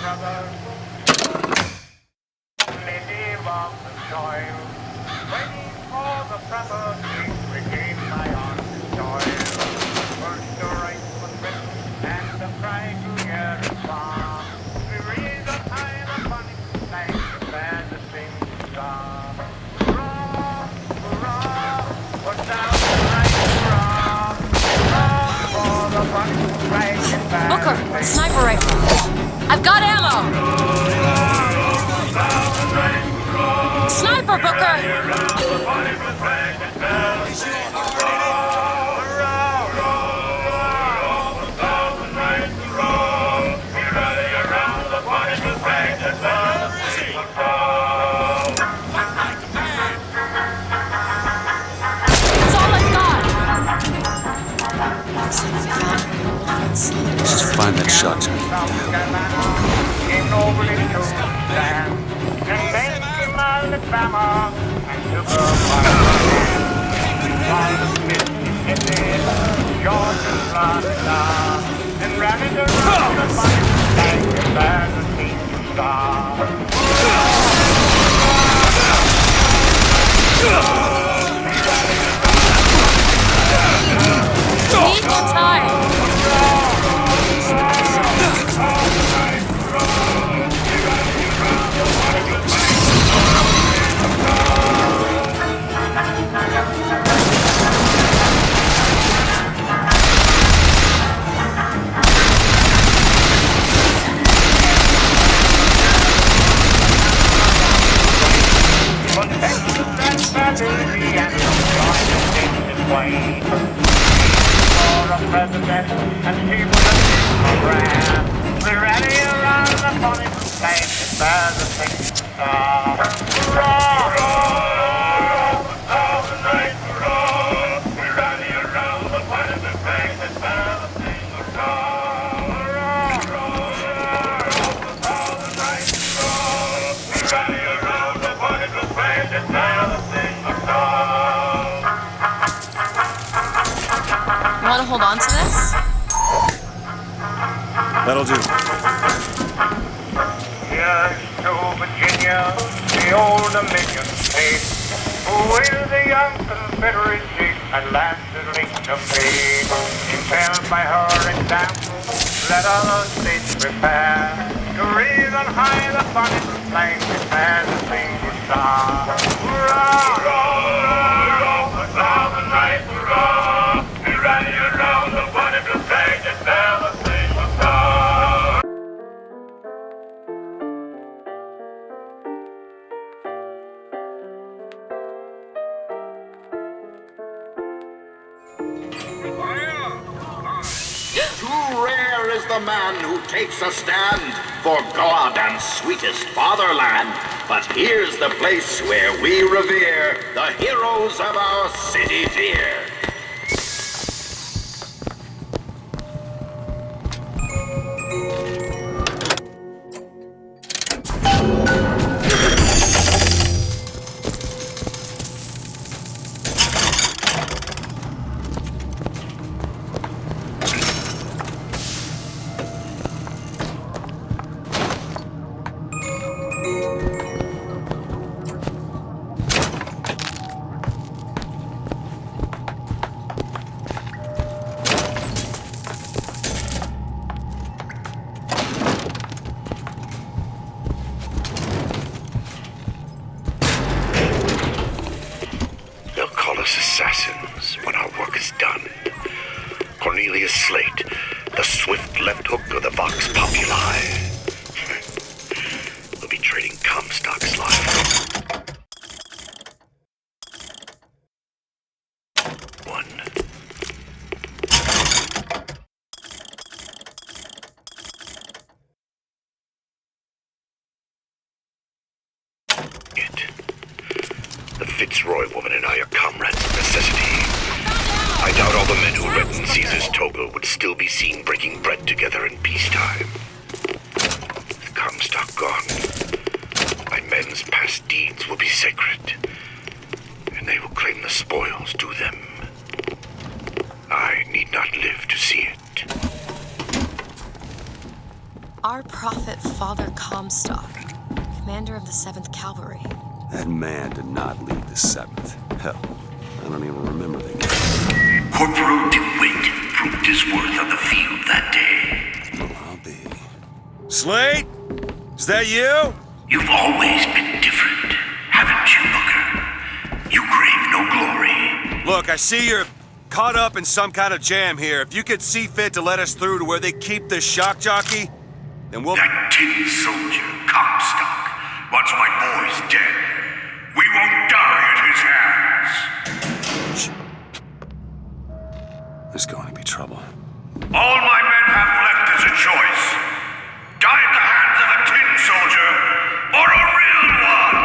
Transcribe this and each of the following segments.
brothers, native of the soil, waiting for the proper king to regain my honest soil. First the right was written, and the pride to hear it song. We raise up high the funny flag to bear the same song. Hurrah, hurrah, put down the right hurrah. Hurrah for the funny flag and bear Booker, the same sniper rifle. I've got ammo. Sniper, Booker. That's all I've got. Let's just find that shot. Came over to stand and then came out of Alabama and took a fire. Mississippi, Georgia, Florida, and ran it around the fire like a band of singing stars. Need more time. President and he was a brand. We're ready around the funny place to bear the same star. Hurrah! Hurrah! All the night, hurrah! We're ready around the funny place to bear the same star. Hurrah! Hurrah! All the night, hurrah! We're ready around the funny place to bear the same star. Want to hold on to this? That'll do. Here's to Virginia, the old Dominion state, who with the young Confederacy at last has linked a fate. Impelled by her example, let other states prepare to raise on high the funny flag and bear the single star. Hurrah! Hurrah! Hurrah! The night, hurrah! Be ready around the funny flag and bear the single star. Too rare is the man who takes a stand for God and sweetest fatherland. But here's the place where we revere the heroes of our city dear. Assassins when our work is done. Cornelius Slate, the swift left hook of the Vox Populi. We'll be trading Comstock's life. One. The Fitzroy woman and I are comrades of necessity. I doubt all the men who read in Caesar's toga would still be seen breaking bread together in peacetime. With Comstock gone, my men's past deeds will be sacred, and they will claim the spoils due them. I need not live to see it. Our prophet, Father Comstock, commander of the 7th Cavalry. That man did not lead the 7th. Hell, I don't even remember the name. Corporal DeWitt proved his worth on the field that day. Well, I'll be. Slate? Is that you? You've always been different, haven't you, Booker? You crave no glory. Look, I see you're caught up in some kind of jam here. If you could see fit to let us through to where they keep this shock jockey, then we'll... That tin soldier, Comstock, wants my boys dead. We won't die at his hands. There's going to be trouble. All my men have left is a choice. Die at the hands of a tin soldier, or a real one!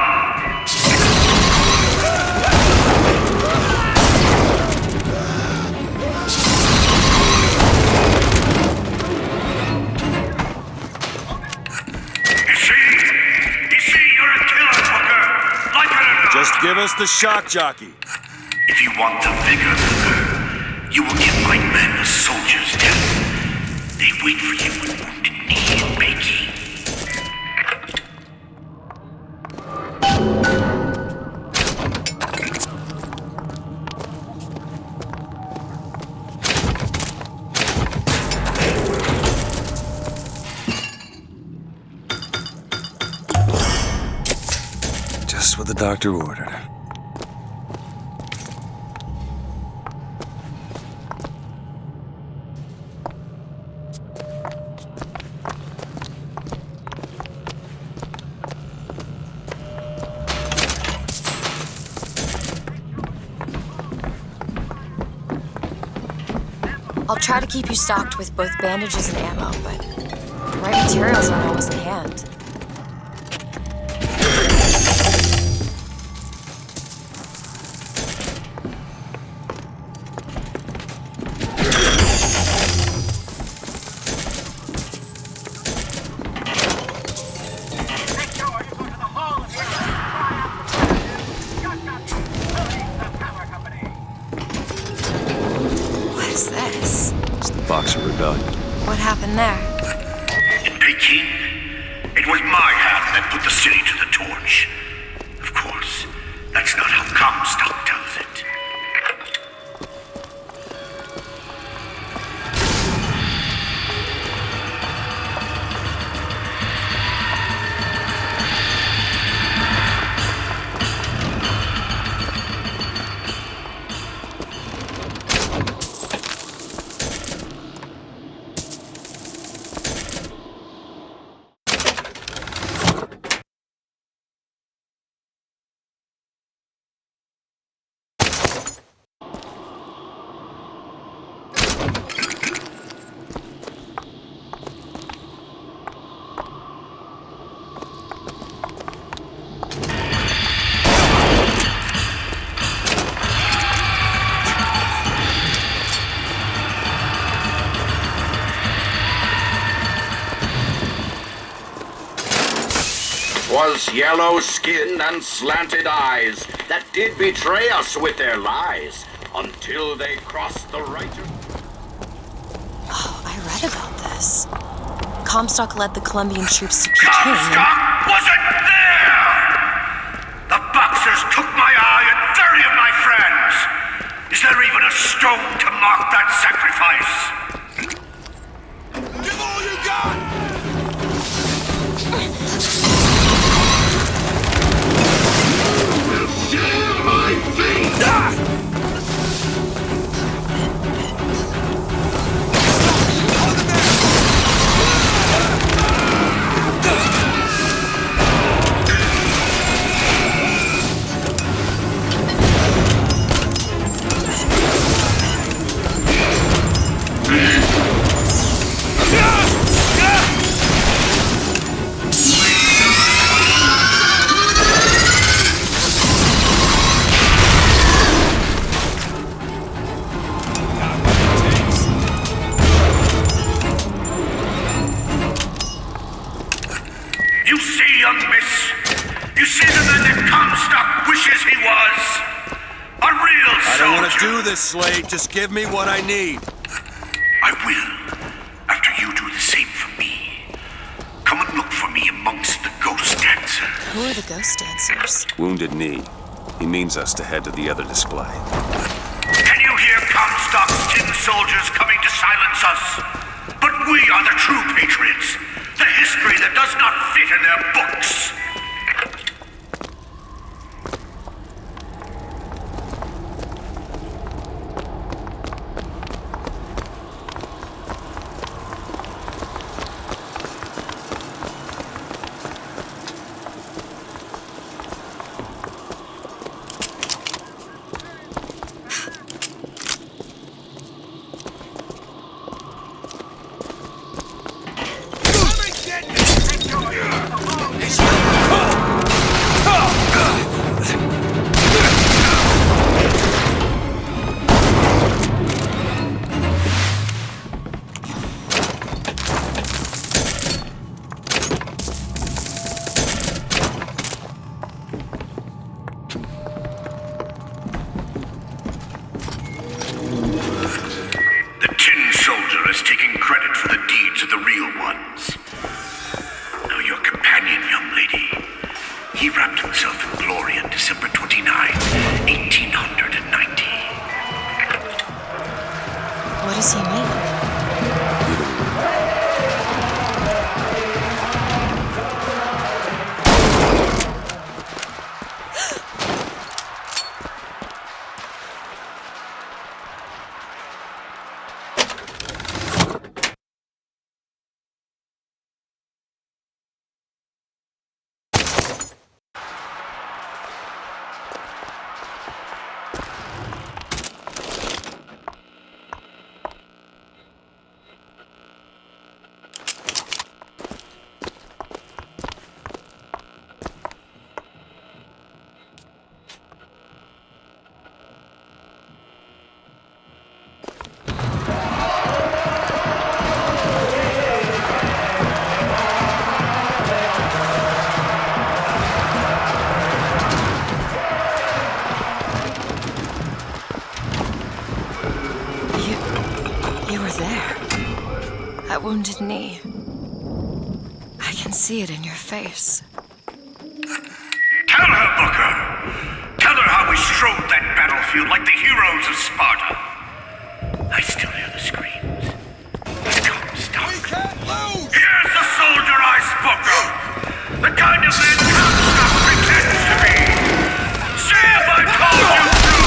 You see, you're a killer, Booker. Like it or not. Just give us the shock jockey. If you want the vigor, Booker, you will give my men a soldier's death. They wait for you with wounded knee and baking. Just what the doctor ordered. I'll try to keep you stocked with both bandages and ammo, but the right materials aren't always in hand. What is this? It's the Boxer Rebellion. What happened there? In Peking, it was my hand that put the city to the torch. Of course, that's not how Comstock tells it. Was yellow skin and slanted eyes that did betray us with their lies until they crossed the right. Oh, I read about this. Comstock led the Colombian troops to Peking. Comstock wasn't there! The Boxers took my eye and 30 of my friends! Is there even a stone to mark that sacrifice? Give all you got! You see, young miss? You see the man that Comstock wishes he was? A real soldier! I don't want to do this, Slade. Just give me what I need. I will, after you do the same for me. amongst the ghost dancers. Who are the ghost dancers? Wounded Knee. He means us to head to the other display. Can you hear Comstock's tin soldiers coming to silence us? But we are the true patriots. The history that does not fit in their books. What does he mean? You were there. At Wounded Knee. I can see it in your face. Tell her, Booker! Tell her how we strode that battlefield like the heroes of Sparta. I still hear the screams. Comstock. We can't lose! Here's the soldier I spoke of! The kind of man Comstock pretends to be! See if I told you true!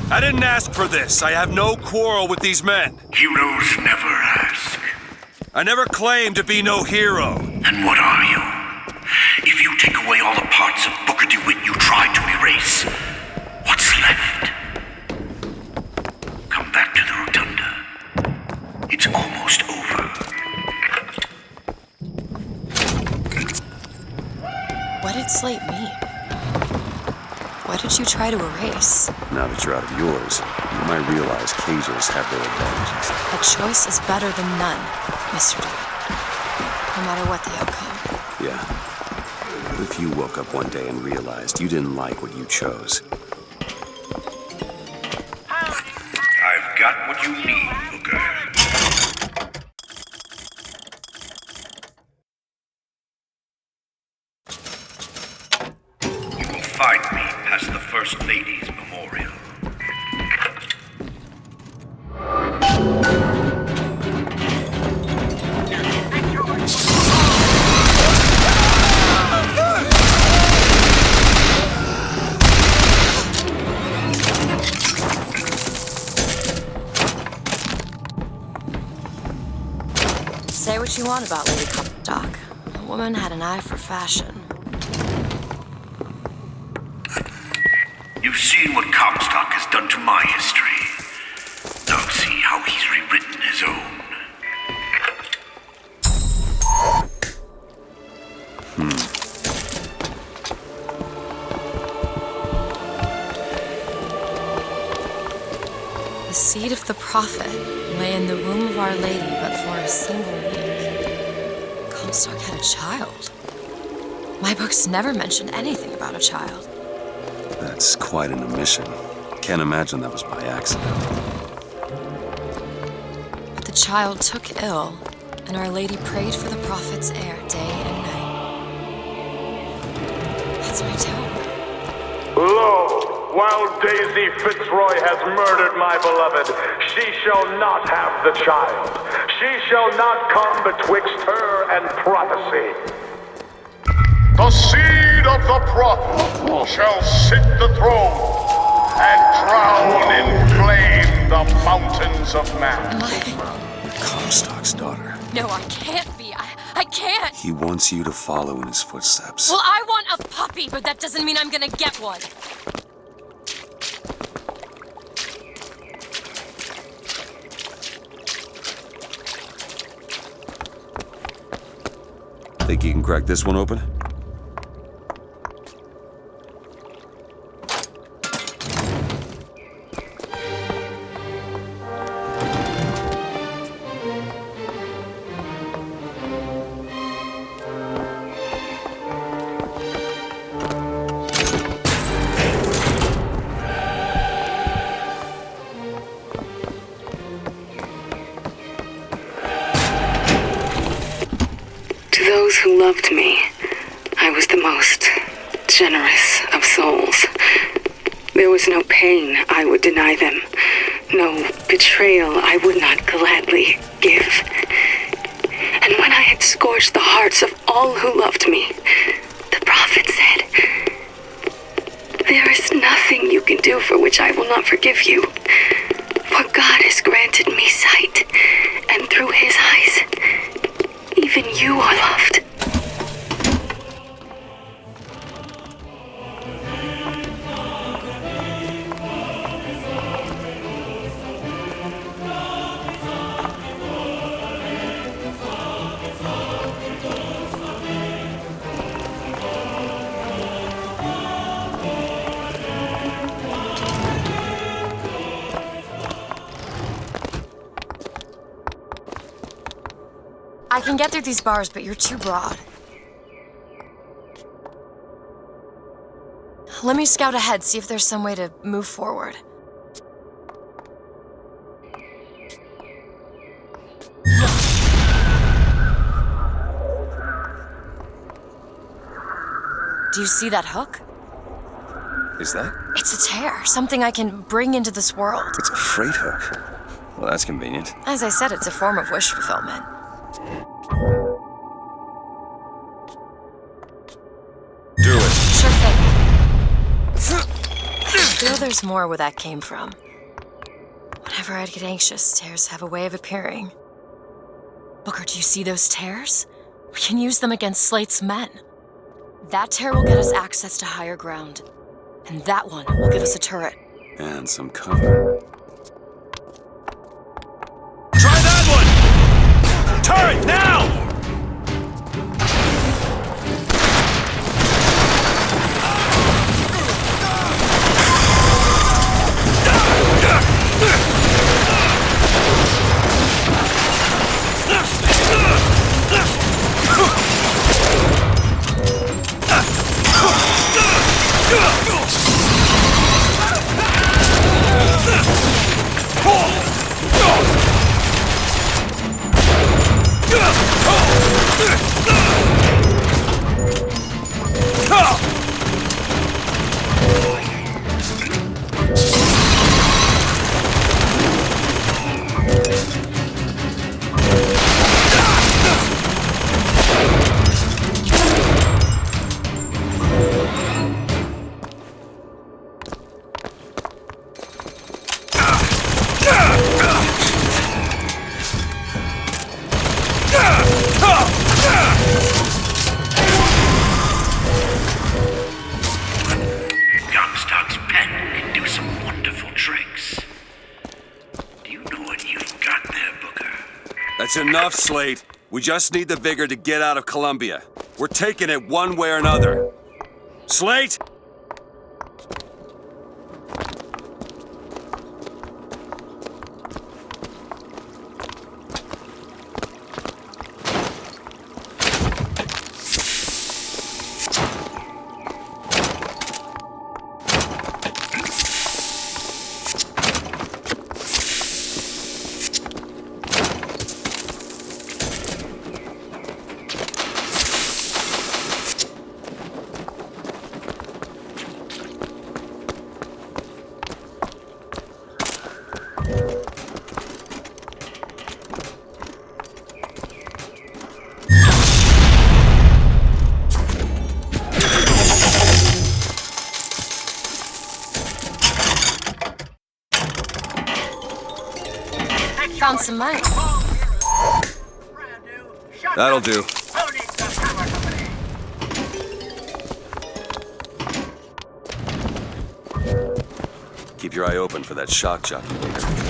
I didn't ask for this. I have no quarrel with these men. Heroes never ask. I never claimed to be no hero. And what are you? If you take away all the parts of Booker DeWitt you tried to erase, what's left? Come back to the Rotunda. It's almost over. What did Slate mean? What did you try to erase? Now that you're out of yours, you might realize cages have their advantages. A choice is better than none, Mr. DeWitt. No matter what the outcome. Yeah. What if you woke up one day and realized you didn't like what you chose? I've got what you need, Booker. You will find me past the First Lady's memorial. what you want about Lady Comstock. The woman had an eye for fashion. You've seen what Comstock has done to my history. Now see how he's rewritten his own. The seed of the prophet lay in the womb of Our Lady but for a single week. Comstock had a child. My books never mentioned anything about a child. That's quite an omission. Can't imagine that was by accident. But the child took ill, and Our Lady prayed for the prophet's heir day and night. That's my tower. Lo, while Daisy Fitzroy has murdered my beloved, she shall not have the child. She shall not come betwixt her and prophecy. The seed of the prophet shall sit the throne and drown in flame the mountains of man. Am I? Comstock's daughter. No, I can't be. I can't. He wants you to follow in his footsteps. Well, I want a puppy, but that doesn't mean I'm gonna get one. Think you can crack this one open? To those who loved me, I was the most generous of souls. There was no pain I would deny them, no betrayal I would not gladly give. And when I had scorched the hearts of all who loved me, the prophet said, "There is nothing you can do for which I will not forgive you. For God has granted me sight, and through his eyes, even you are loved." I can get through these bars, but you're too broad. Let me scout ahead, see if there's some way to move forward. Do you see that hook? Is that? It's a tear, something I can bring into this world. It's a freight hook. Well, that's convenient. As I said, it's a form of wish fulfillment. Do it. Sure thing. I feel there's more where that came from. Whenever I'd get anxious, tears have a way of appearing. Booker, do you see those tears? We can use them against Slate's men. That tear will get us access to higher ground. And that one will give us a turret. And some cover. Try that one! Turret, now! That's enough, Slate. We just need the vigor to get out of Columbia. We're taking it one way or another. Slate! Found some money. That'll do. Keep your eye open for that shock jockey later.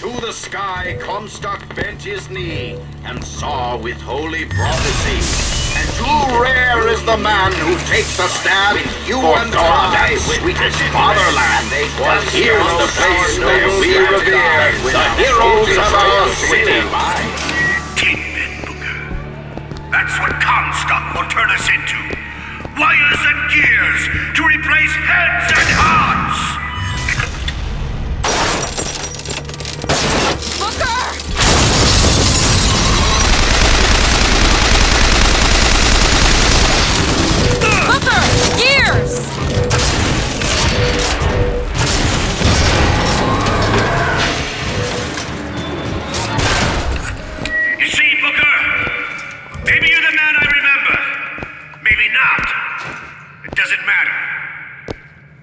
To the sky Comstock bent his knee and saw with holy prophecy. And too rare is the man who takes a stand for God and sweetest fatherland. But here's the place where we revere the heroes of our city. 10 men, Booker. That's what Comstock will turn us into. Wires and gears to replace heads and hearts.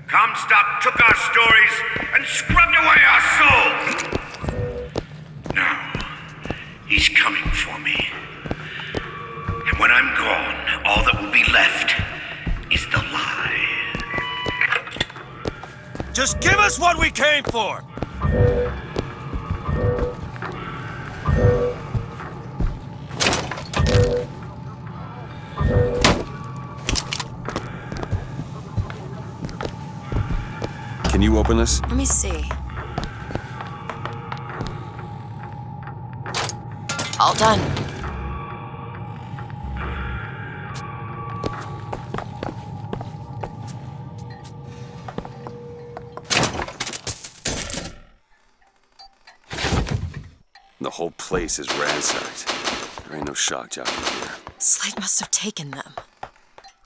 Comstock took our stories and scrubbed away our souls. Now, he's coming for me. And when I'm gone, all that will be left is the lie. Just give us what we came for! Can you open this? Let me see. All done. The whole place is ransacked. There ain't no shock jockey here. Slate must have taken them.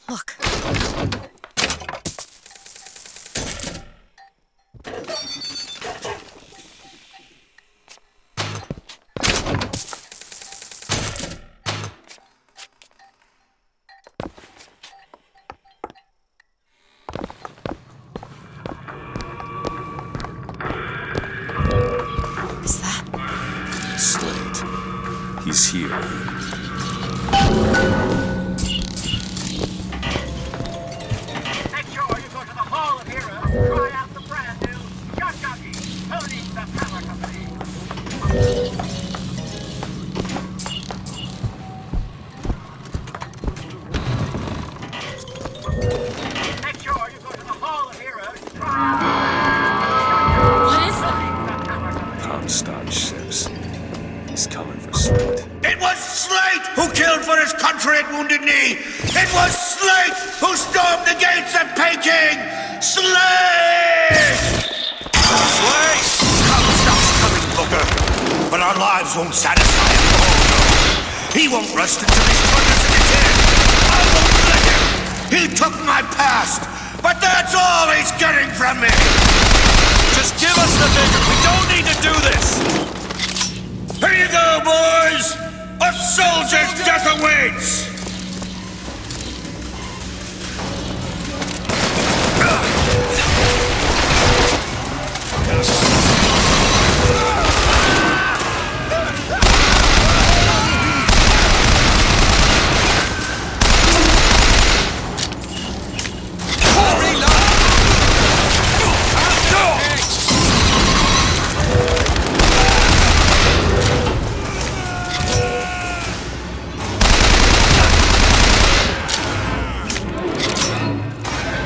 Look. He's here. Make sure you go to the Hall of Heroes, try out the brand new Shock Jockey, Tony the Power Company. Make sure you go to the Hall of Heroes, try out What is that? Comstock ships. He's coming for Slate. It was Slate! It was Slate who stormed the gates of Peking! Slate! Slate! Comstock's coming, Booker. But our lives won't satisfy him. Oh, no. He won't rest until he's turned us into tin. I won't let him. He took my past, but that's all he's getting from me. Just give us the vigor. We don't need to do this. Here you go, boys. A soldier's death awaits.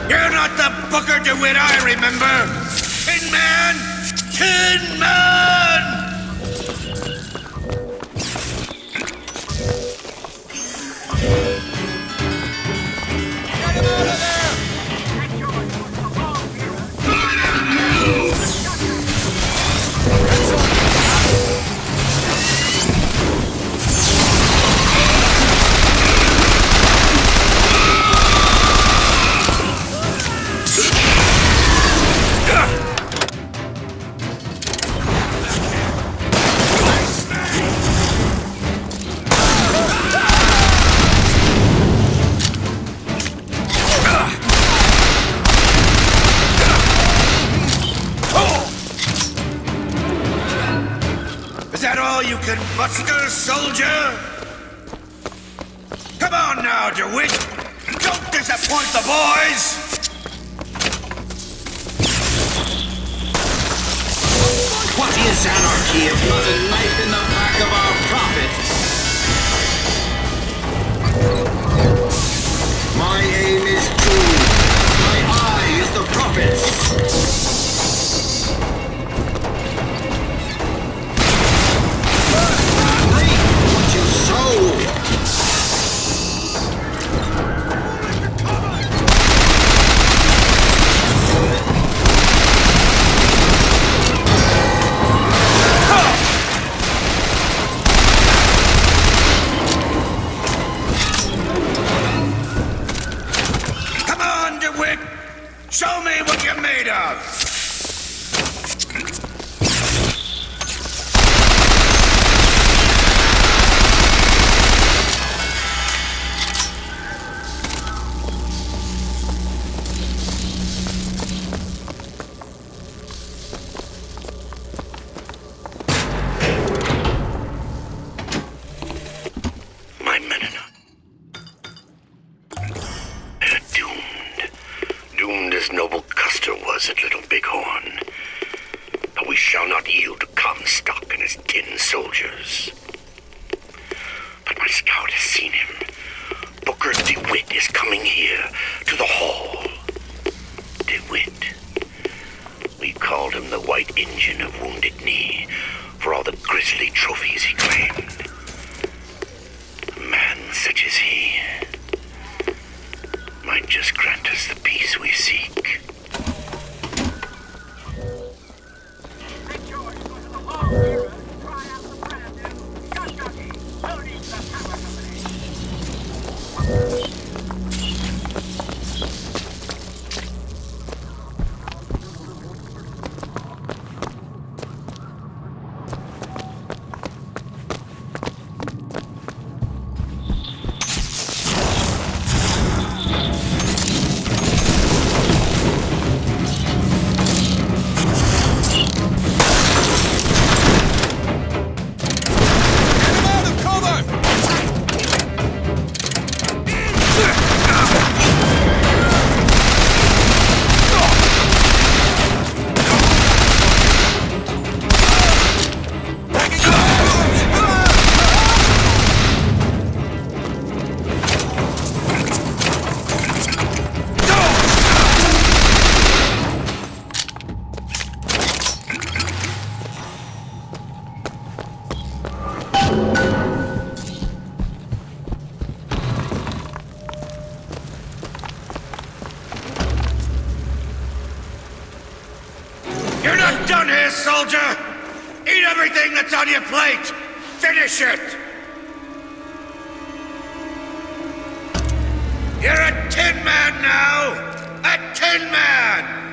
You're not the Booker DeWitt I remember! Tin Man! Tin Man! Is that all you can muster, soldier? Come on now, DeWitt! Don't disappoint the boys! What is anarchy if not a knife in the back of our prophet? My aim is true. My eye is the prophet's. Show me what you're made of! My men are doomed. Doomed as noble Custer was at Little Bighorn. But we shall not yield to Comstock and his tin soldiers. But my scout has seen him. Booker DeWitt is coming here, to the hall. DeWitt. We called him the White Injun of Wounded Knee, for all the grisly trophies he claimed. A man such as he might just grant us the peace we seek. soldier! Eat everything that's on your plate! Finish it! You're a tin man now! A tin man!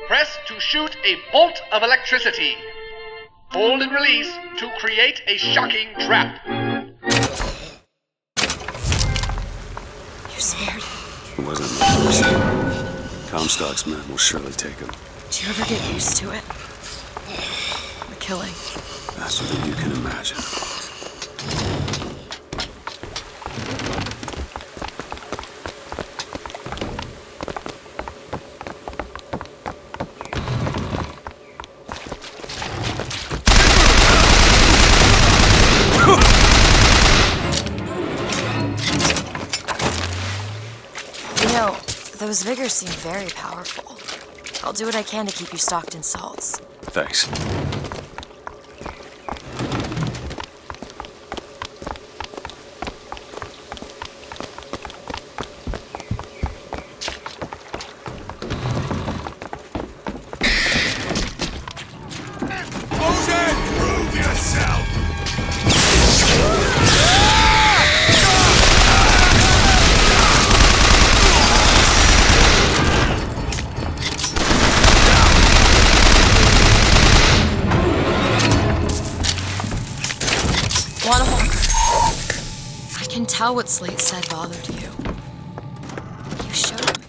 Press to shoot a bolt of electricity. Hold and release to create a shocking trap. You spared. It wasn't my mercy. Comstock's men will surely take him. Do you ever get used to it? The killing. Faster than you can imagine. Those vigors seem very powerful. I'll do what I can to keep you stocked in salts. Thanks. Prove yourself! Want a I can tell what Slate said bothered you. You showed me.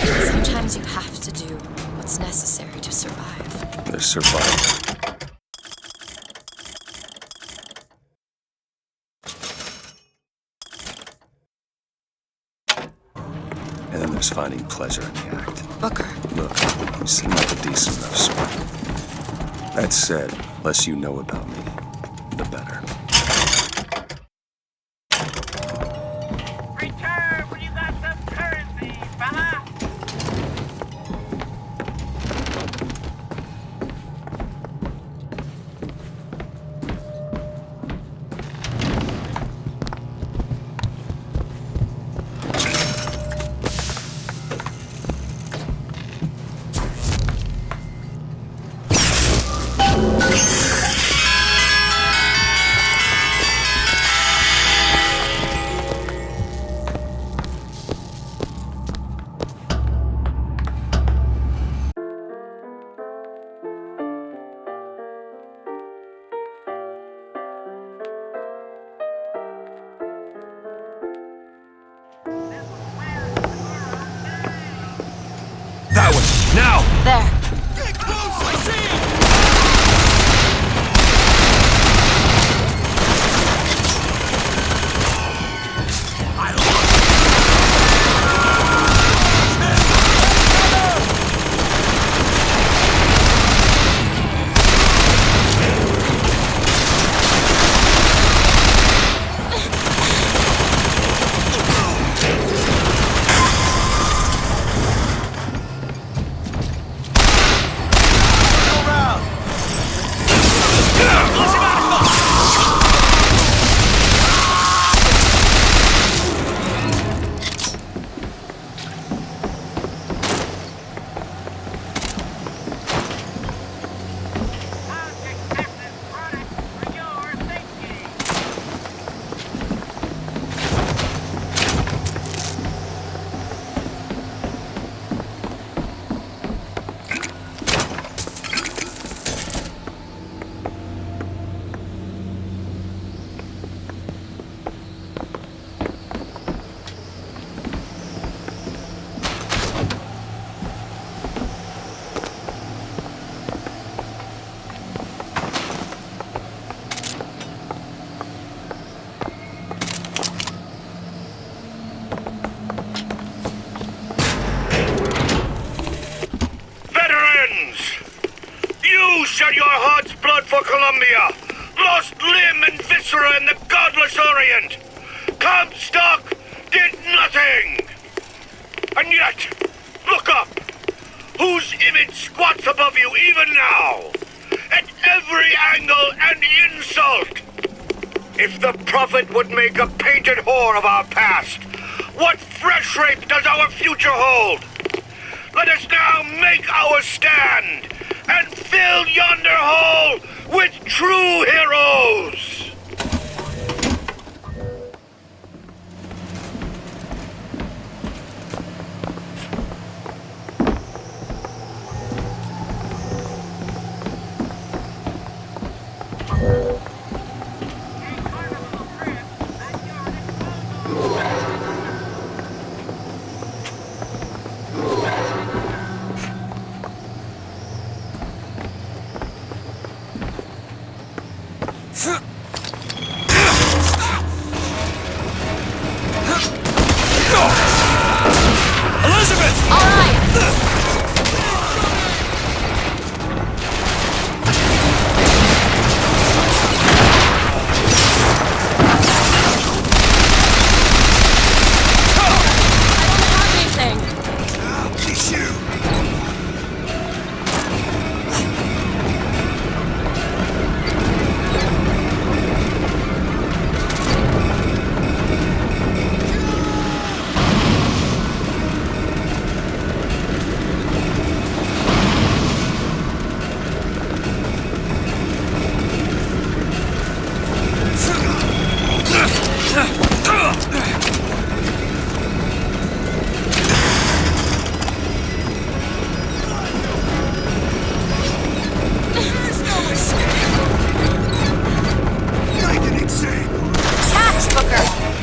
Sometimes you have to do what's necessary to survive. There's survival. And then there's finding pleasure in the act. Booker. Look, you seem like a decent enough sort. That said, less you know about me, the better. Return when you got some currency, fella! That way! Now! There. Get close! I see it! Shed your heart's blood for Columbia, lost limb and viscera in the godless Orient. Comstock, did nothing! And yet, look up! Whose image squats above you even now? At every angle and insult! If the Prophet would make a painted whore of our past, what fresh rape does our future hold? Let us now make our stand and fill yonder hole with true heroes!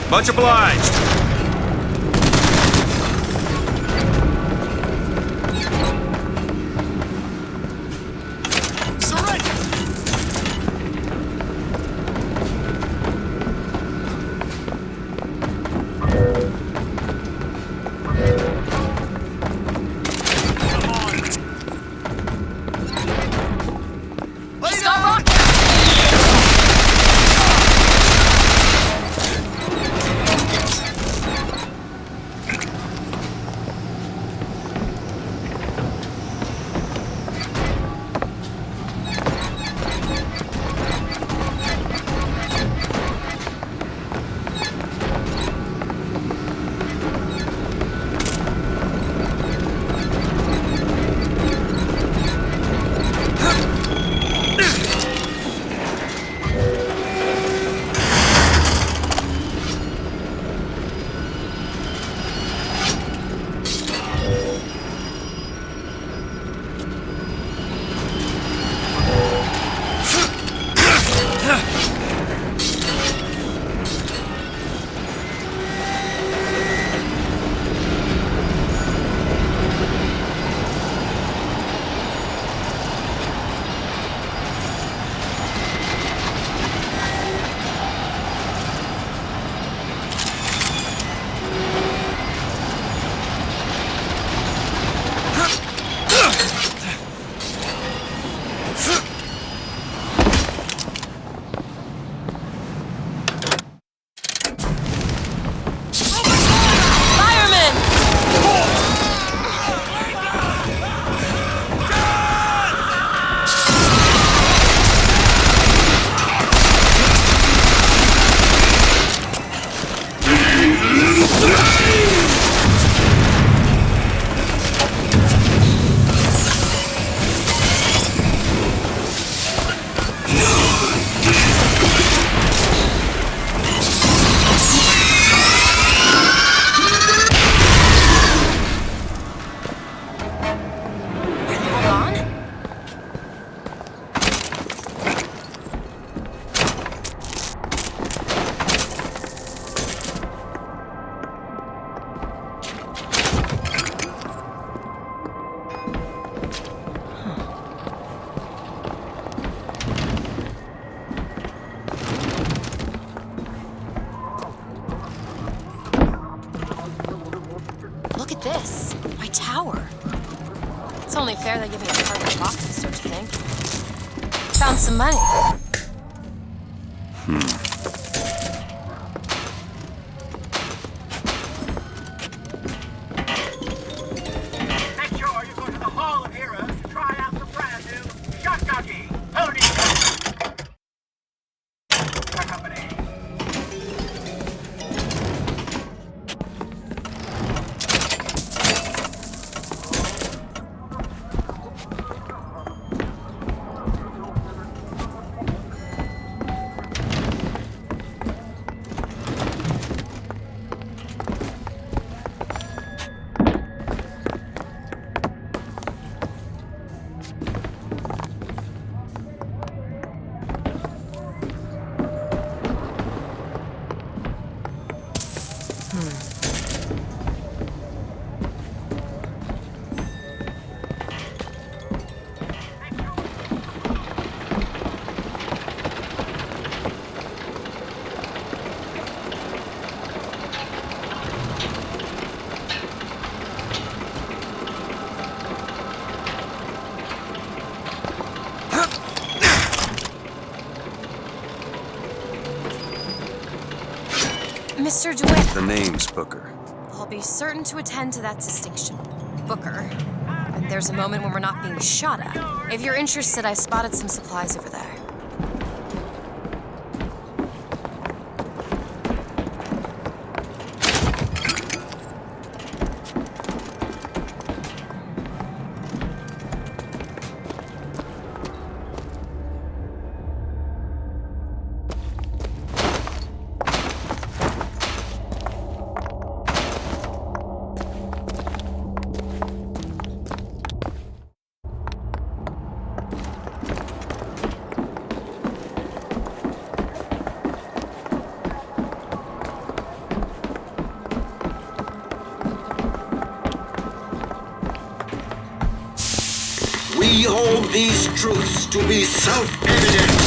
Much obliged. this? My tower. It's only fair they give me a cardboard boxes, don't you think? Found some money. Mr. DeWitt. The name's Booker. I'll be certain to attend to that distinction. Booker. And there's a moment when we're not being shot at. If you're interested, I spotted some supplies over there. We hold these truths to be self-evident.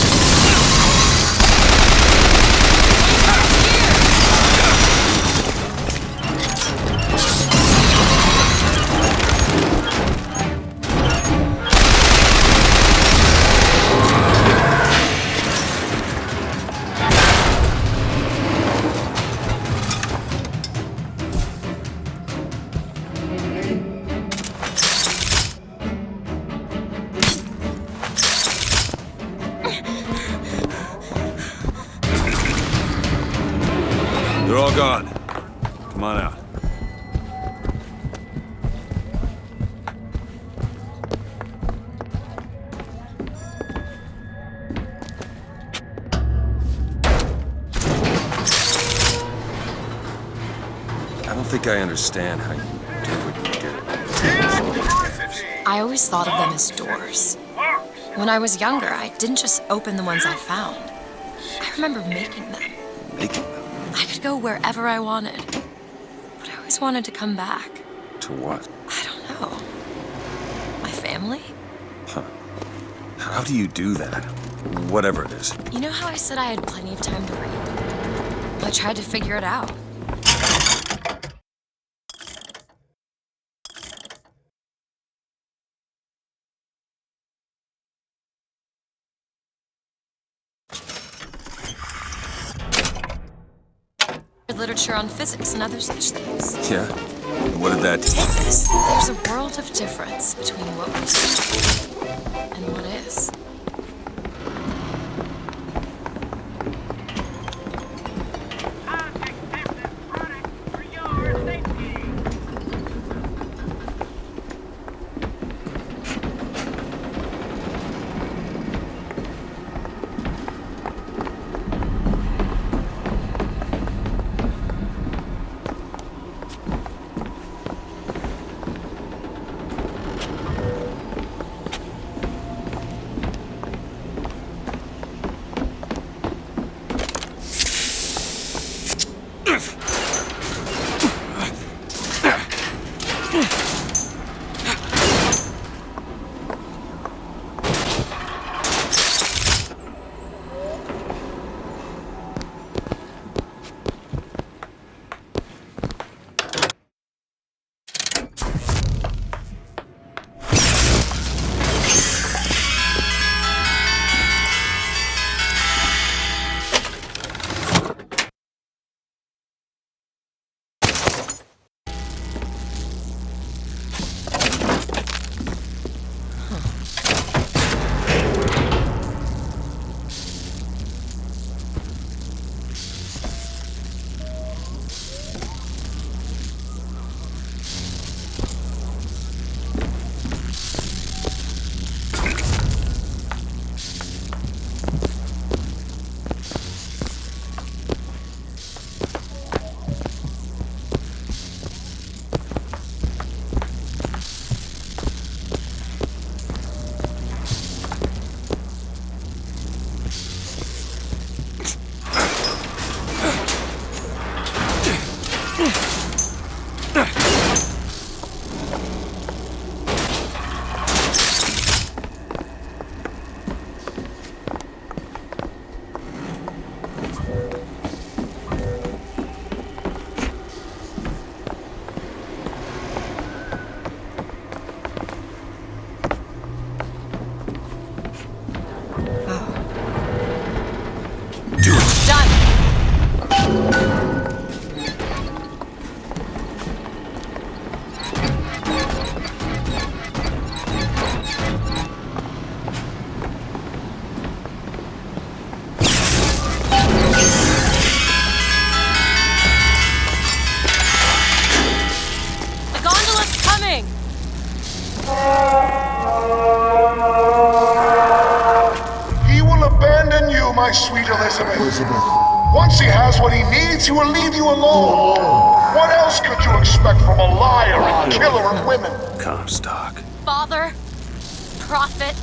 They're all gone. Come on out. I don't think I understand how you do what you do. I always thought of them as doors. When I was younger, I didn't just open the ones I found. I remember making them. Making them? I could go wherever I wanted. But I always wanted to come back. To what? I don't know. My family? Huh. How do you do that? Whatever it is. You know how I said I had plenty of time to read? I tried to figure it out. Literature on physics and other such things. Yeah? What did that do? Take this. There's a world of difference between what we see and what is. abandon you, my sweet Elizabeth. Once he has what he needs, he will leave you alone. What else could you expect from a liar and killer of women? Comstock. Father, prophet,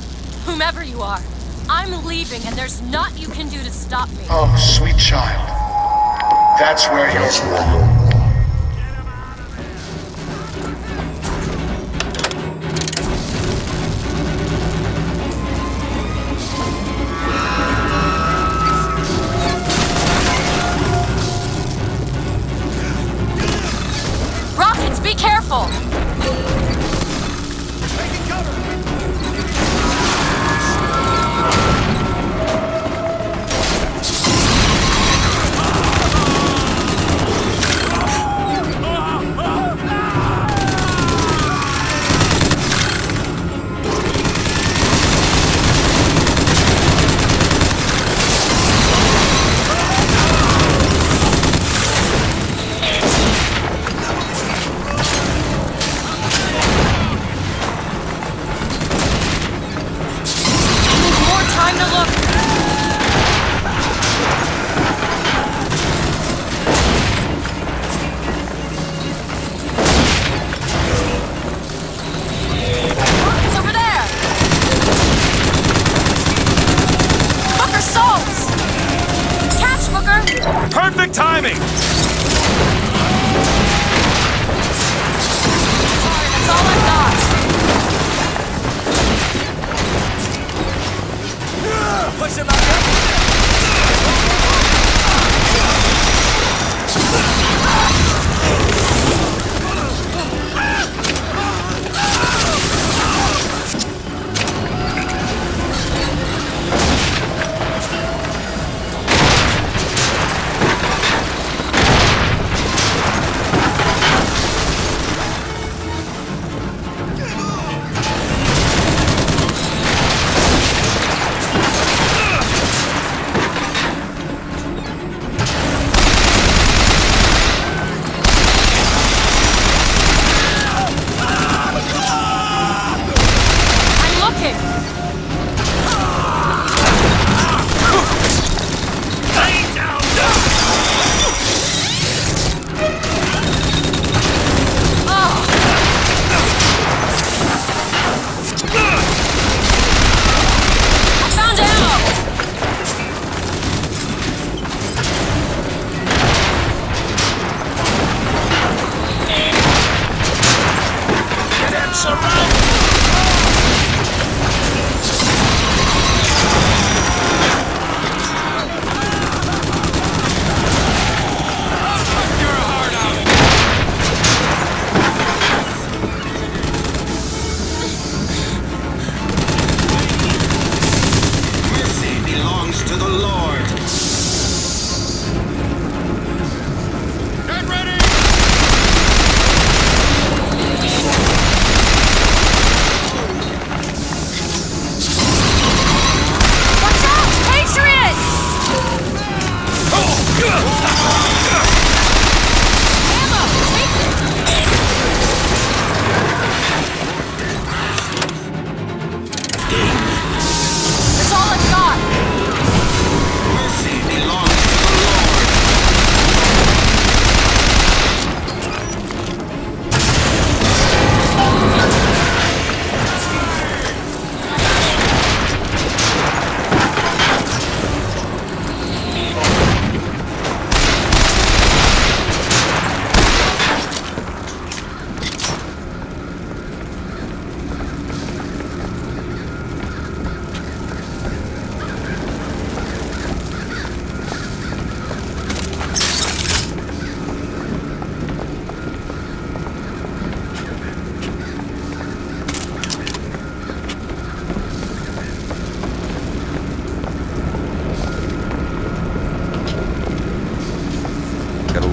whomever you are, I'm leaving and there's naught you can do to stop me. Oh, sweet child. That's where you're... Rockets, be careful! Perfect timing! Sorry, that's all I've got. Push him out there!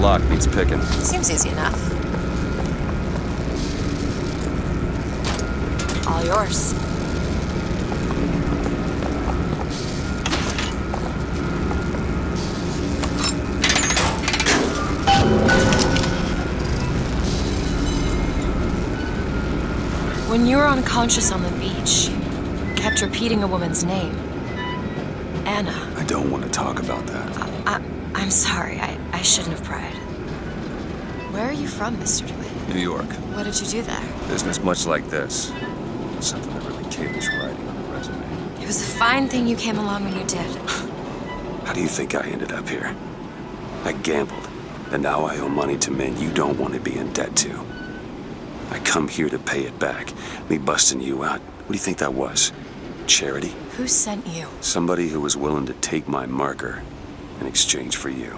Lock needs picking. Seems easy enough. All yours. When you were unconscious on the beach, you kept repeating a woman's name. Anna. I don't want to talk about that. I'm sorry. I shouldn't have pried. Where are you from, Mr. DeWitt? New York. What did you do there? Business much like this. Something that really caters writing on a resume. It was a fine thing you came along when you did. How do you think I ended up here? I gambled, and now I owe money to men you don't want to be in debt to. I come here to pay it back. Me busting you out, what do you think that was? Charity? Who sent you? Somebody who was willing to take my marker in exchange for you.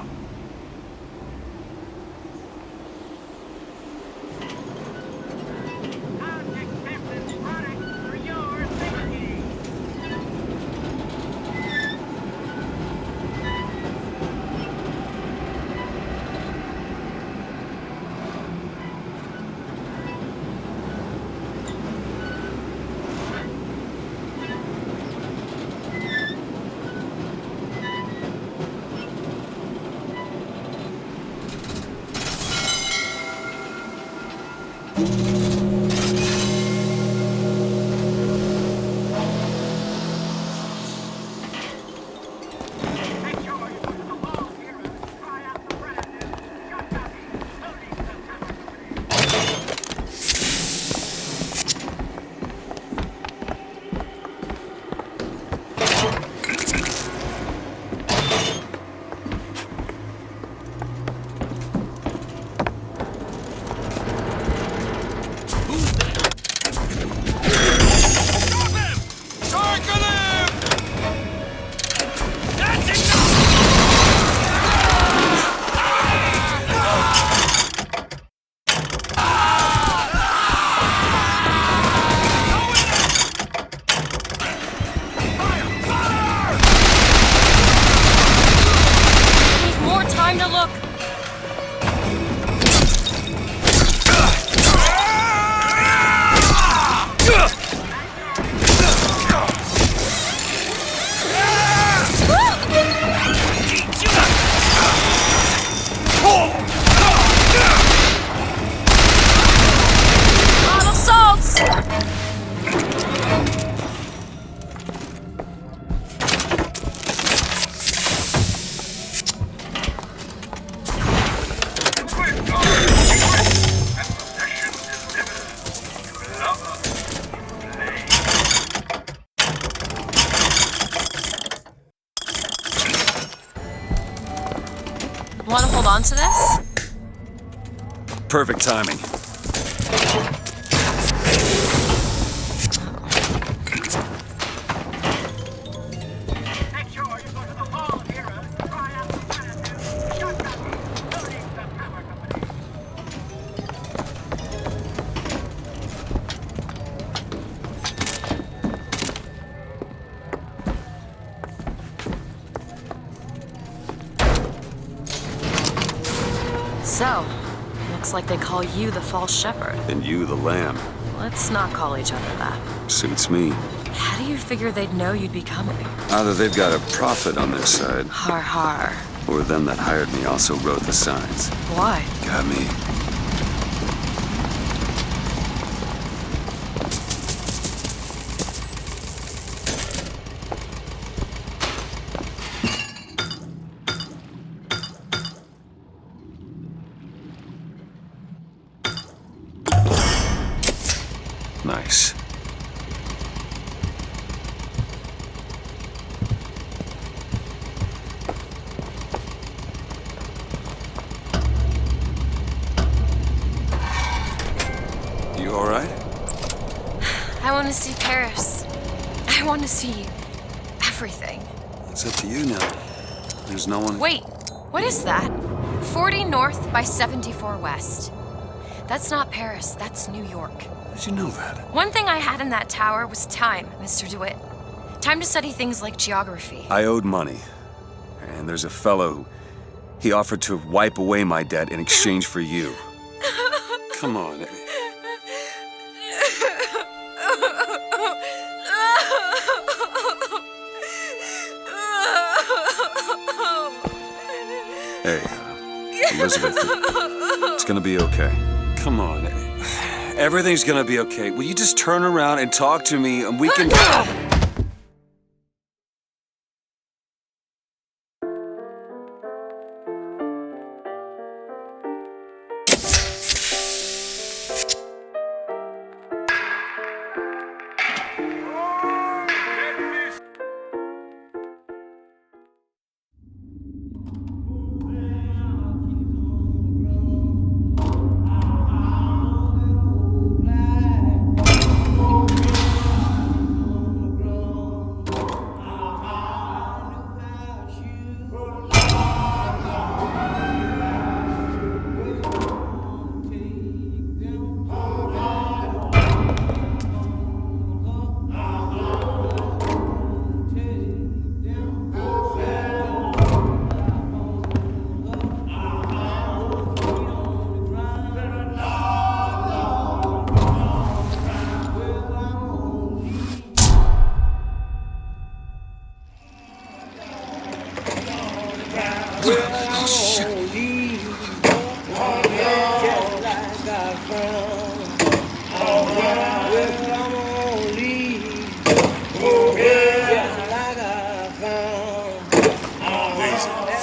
Want to hold on to this? Perfect timing. Make sure you go to the Hall of Heroes and try out the brand new shotgun loading the power company. So, looks like they call you the false shepherd. And you the lamb. Let's not call each other that. Suits me. How do you figure they'd know you'd be coming? Either they've got a prophet on their side, Har har. or them that hired me also wrote the signs. Why? Got me. Nice. You all right? I want to see Paris. I want to see everything. It's up to you now. There's no one... Wait, what is that? 40 north by 74 west. That's not Paris, that's New York. How'd you know that? One thing I had in that tower was time, Mr. DeWitt. Time to study things like geography. I owed money. And there's a fellow who... He offered to wipe away my debt in exchange for you. Come on. Hey, Elizabeth, it's gonna be okay. Come on. Everything's gonna be okay. Will you just turn around and talk to me and we can...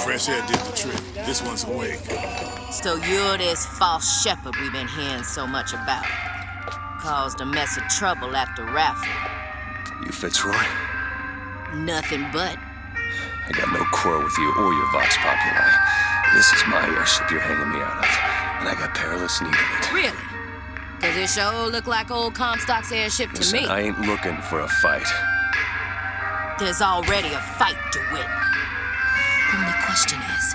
Fresh air did the trick. This one's awake. So you're this false shepherd we've been hearing so much about. Caused a mess of trouble at the raffle. You Fitzroy? Nothing but. I got no quarrel with you or your Vox Populi. This is my airship you're hanging me out of, and I got perilous need of it. Really? Cause it sure look like old Comstock's airship to Listen, me. I ain't looking for a fight. There's already a fight to win. Only question is,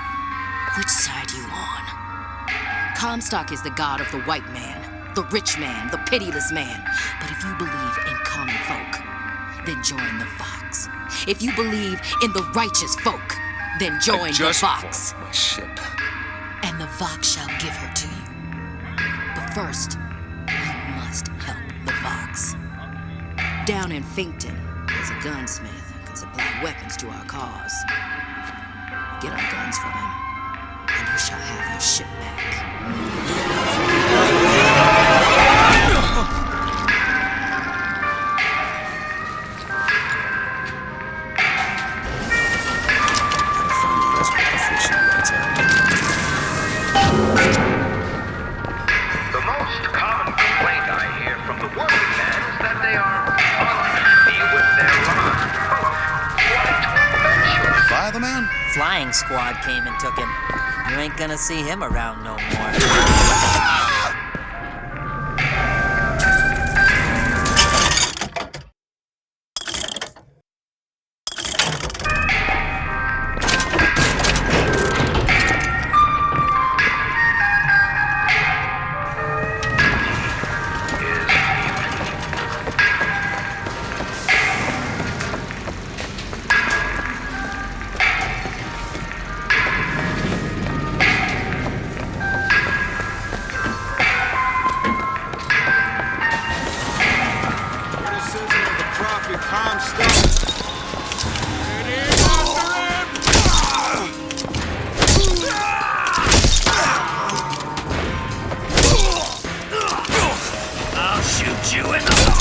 which side you on? Comstock is the god of the white man, the rich man, the pitiless man. But if you believe in common folk, then join the Vox. If you believe in the righteous folk, then join the Vox. My ship. And the Vox shall give her to you. But first, you must help the Vox. Down in Finkton, there's a gunsmith who can supply weapons to our cause. Get our guns from him, and you shall have your ship back. The most common complaint I hear from the working man is that they are unhappy with their lives. Fire the man? Flying squad came and took him. You ain't gonna see him around no more. I'll shoot you in the heart.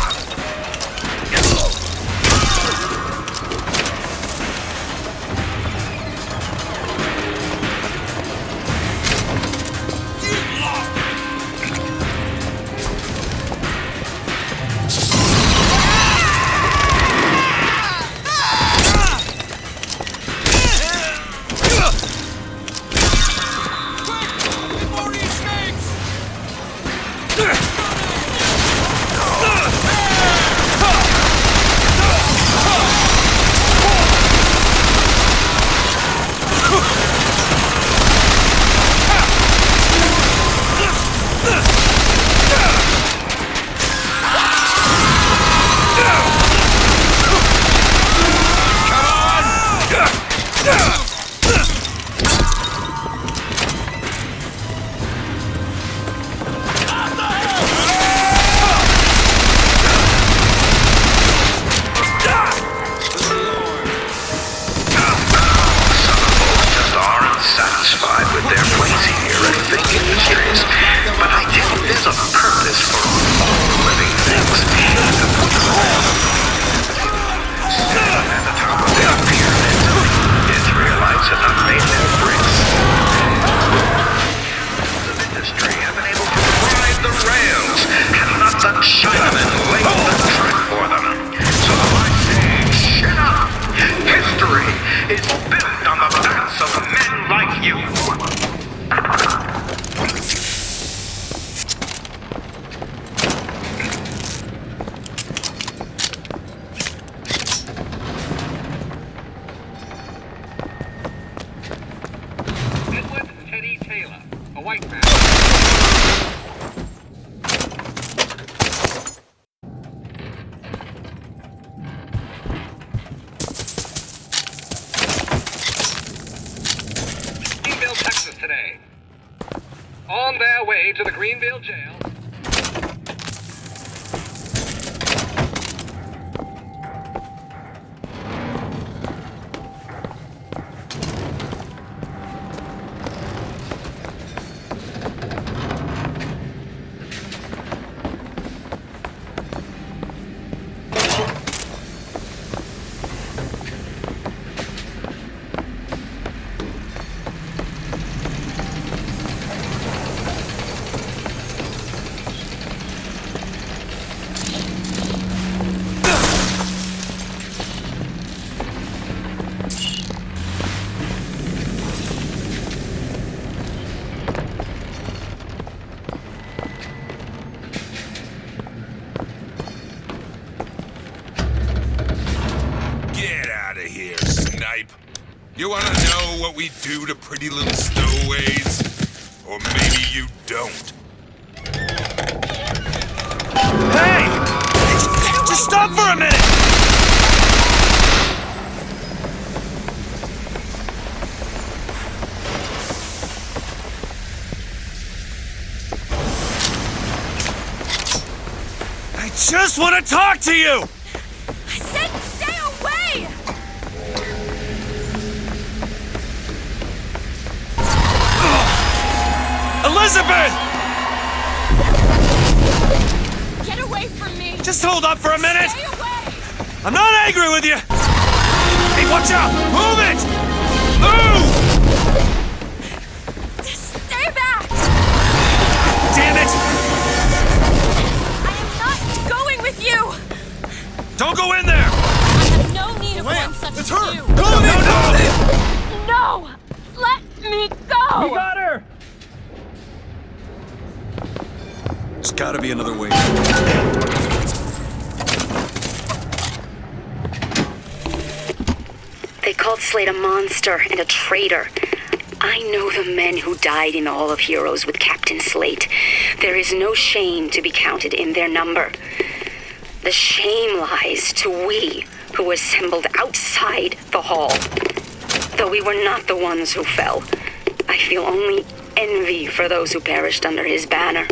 On their way to the Greenville jail. You wanna know what we do to pretty little stowaways? Or maybe you don't. Hey! Just stop for a minute! I just want to talk to you! I said stay away! Elizabeth! Get away from me! Just hold up for a minute! Stay away! I'm not angry with you! Hey, watch out! Move it! Move! Stay back! Damn it! I am not going with you! Don't go in there! I have no need of one such as you! No! Let me go! You got her! There's gotta be another way. They called Slade a monster and a traitor. I know the men who died in the Hall of Heroes with Captain Slate. There is no shame to be counted in their number. The shame lies to we who assembled outside the hall. Though we were not the ones who fell, I feel only envy for those who perished under his banner.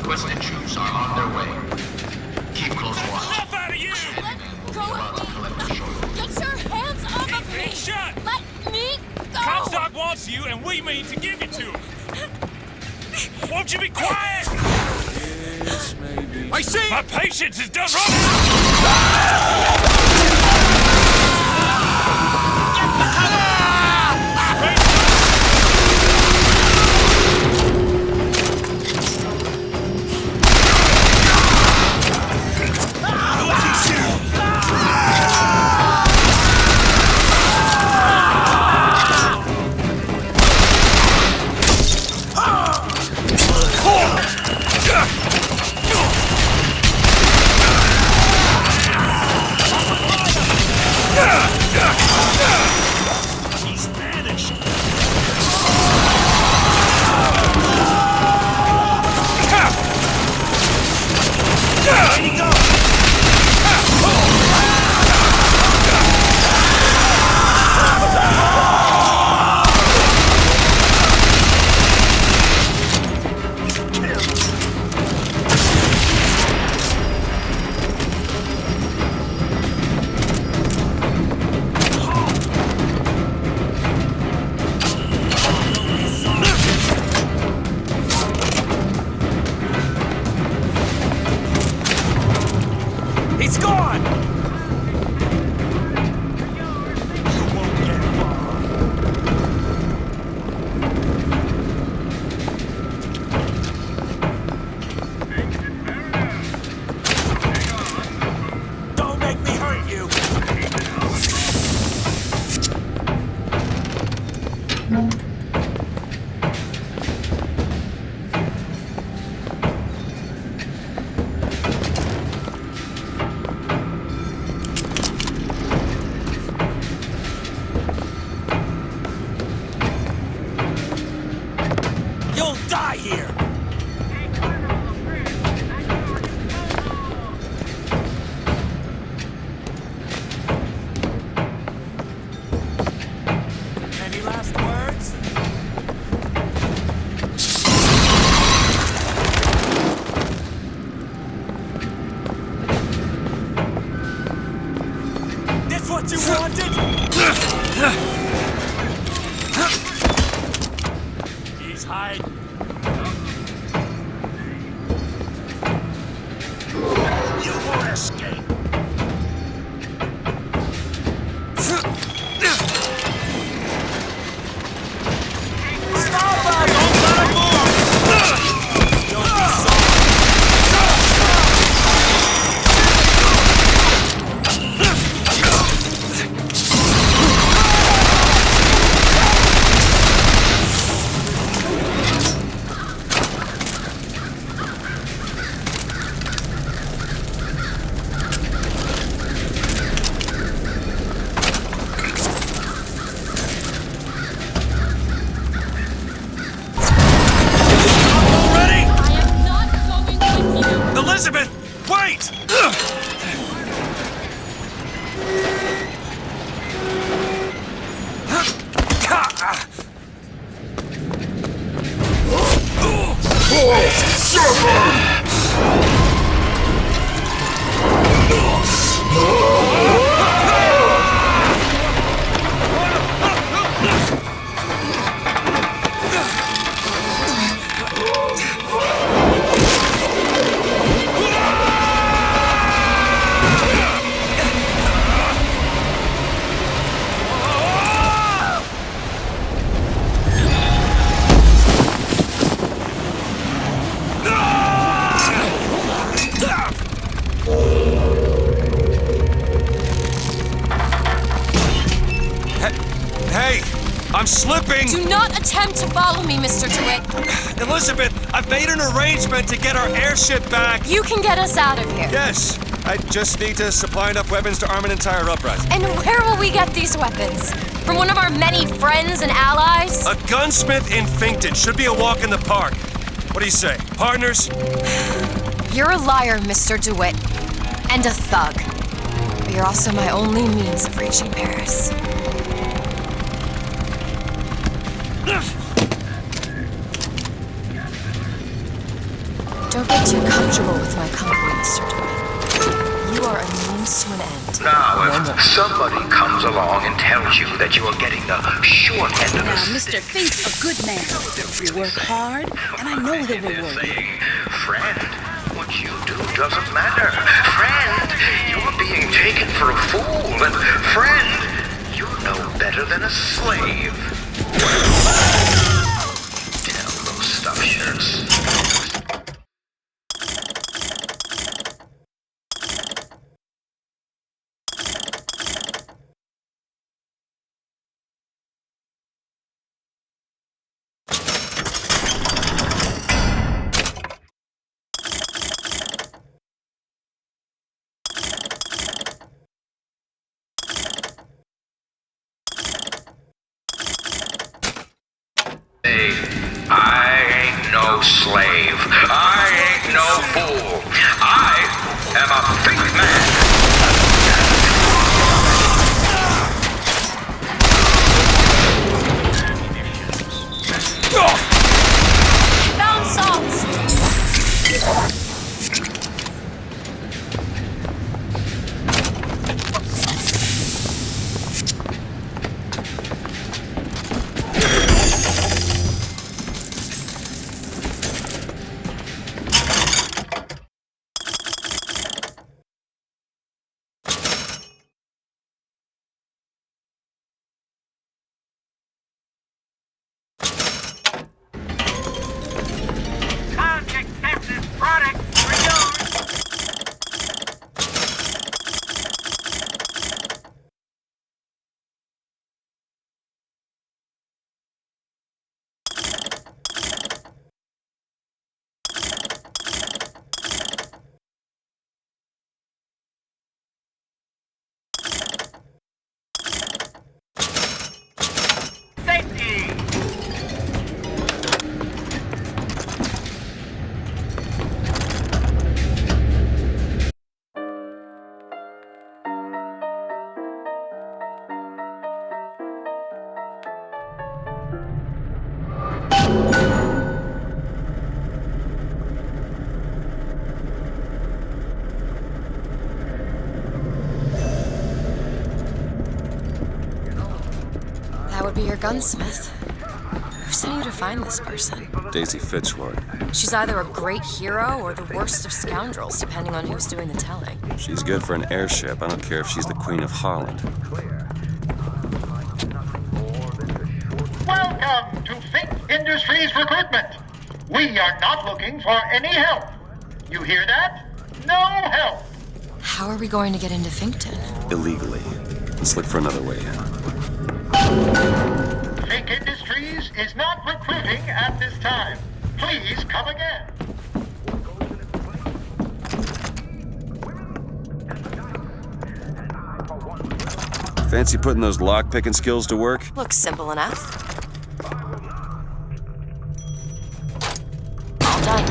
Requested troops are on their way. Keep close watch. Enough out of you! Let go of me! Get your hands off of me! Shut! Let me go! Comstock wants you, and we mean to give it to him. Won't you be quiet? Yes, maybe. I see! My patience is done wrong! He's vanished. Where'd he go? He's gone! You won't get far. Don't make me hurt you! You'll die here! Any last words? This what you wanted? He's hiding. You won't escape. Stop! Don't let him move! Don't be so Elizabeth! Wait! Hey! I'm slipping! Do not attempt to follow me, Mr. DeWitt. Elizabeth, I've made an arrangement to get our airship back. You can get us out of here. Yes. I just need to supply enough weapons to arm an entire uprising. And where will we get these weapons? From one of our many friends and allies? A gunsmith in Finkton should be a walk in the park. What do you say, partners? You're a liar, Mr. DeWitt. And a thug. But you're also my only means of reaching Paris. Don't get too comfortable with my company, Mr. DeWitt. You are a means to an end. Now, if somebody comes along and tells you that you are getting the short end of the Now, Mr. Fink's a good man. You work hard, and I know he'll reward you. Friend, what you do doesn't matter. Friend, you're being taken for a fool. And friend, you're no better than a slave. Tell those stuff shirts. I ain't no slave. I ain't no fool. I am a fake man. Found salts! That would be your gunsmith. Who sent you to find this person? Daisy Fitzroy. She's either a great hero or the worst of scoundrels, depending on who's doing the telling. She's good for an airship. I don't care if she's the Queen of Holland. Welcome to Fink Industries Recruitment. We are not looking for any help. You hear that? No help. How are we going to get into Finkton? Illegally. Let's look for another way in. Fink Industries is not recruiting at this time. Please come again. Fancy putting those lock-picking skills to work? Looks simple enough. All done.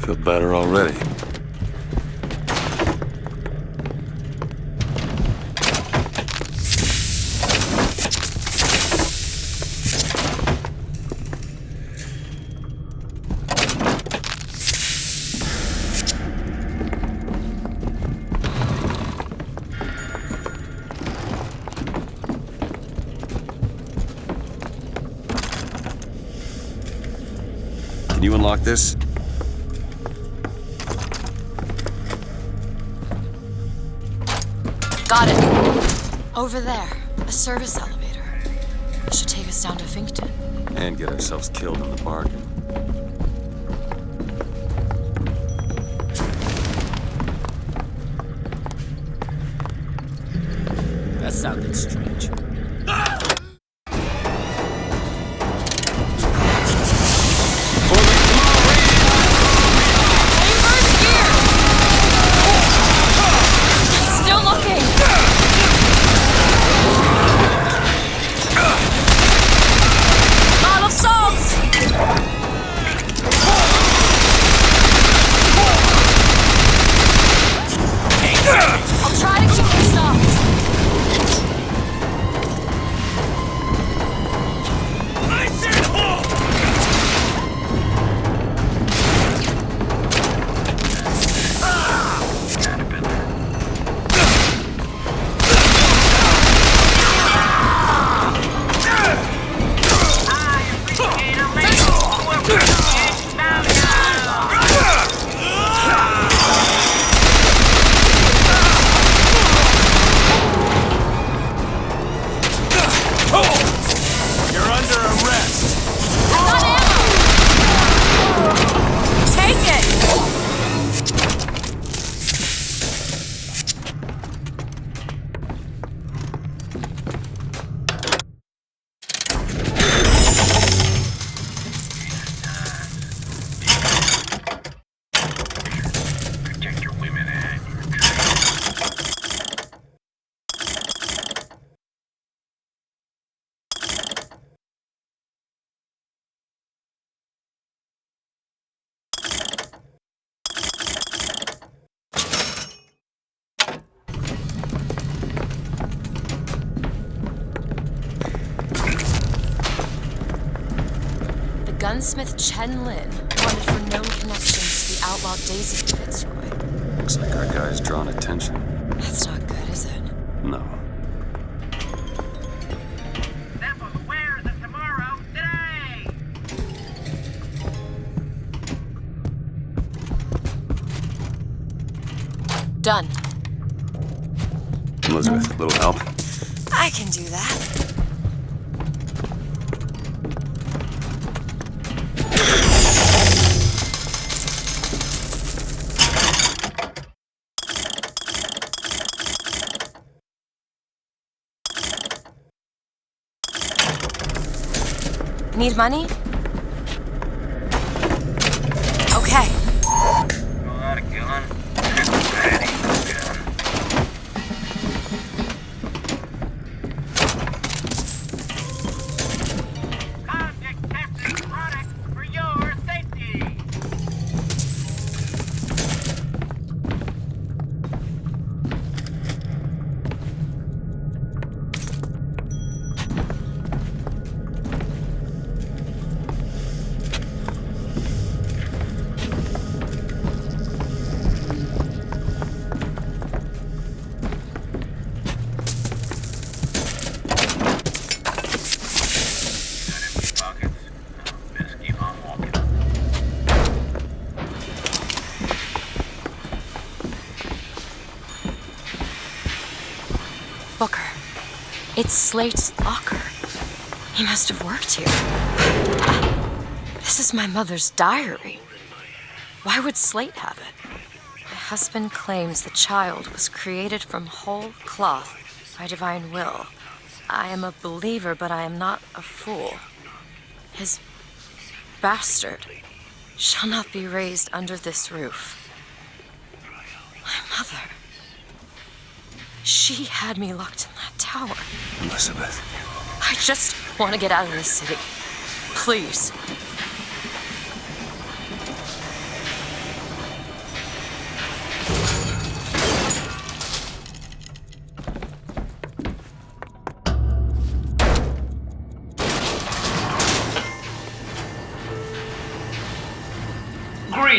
Feel better already. Can you unlock this? Got it. Over there, a service elevator. It should take us down to Finkton. And get ourselves killed in the bargain. That sounded strange. Still looking! Lot of salts! I'll try to keep it stopped. I said hold! You're under arrest. I've got ammo! Take it! Protect your women and your The gunsmith Chen Lin wanted for known connections to the outlaw Daisy Fitzroy. Looks like our guy's drawn attention. That's not good, is it? No. Sample the wares of tomorrow, today! Done. Elizabeth, a little help? I can do that. Need money? Okay. Got a gun. Ready gun. Contact testing products for your safety. Booker. It's Slate's locker. He must have worked here. This is my mother's diary. Why would Slate have it? My husband claims the child was created from whole cloth by divine will. I am a believer, but I am not a fool. His bastard shall not be raised under this roof. My mother. She had me locked in that tower. Elizabeth. I just want to get out of this city. Please.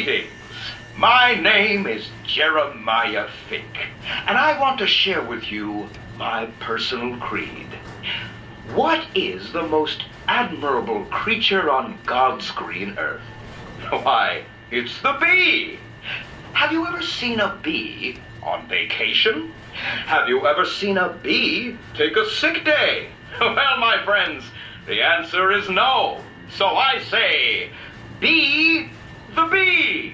Greetings. My name is Jeremiah Fink, and I want to share with you my personal creed. What is the most admirable creature on God's green earth? Why, it's the bee! Have you ever seen a bee on vacation? Have you ever seen a bee take a sick day? Well, my friends, the answer is no. So I say, be the bee!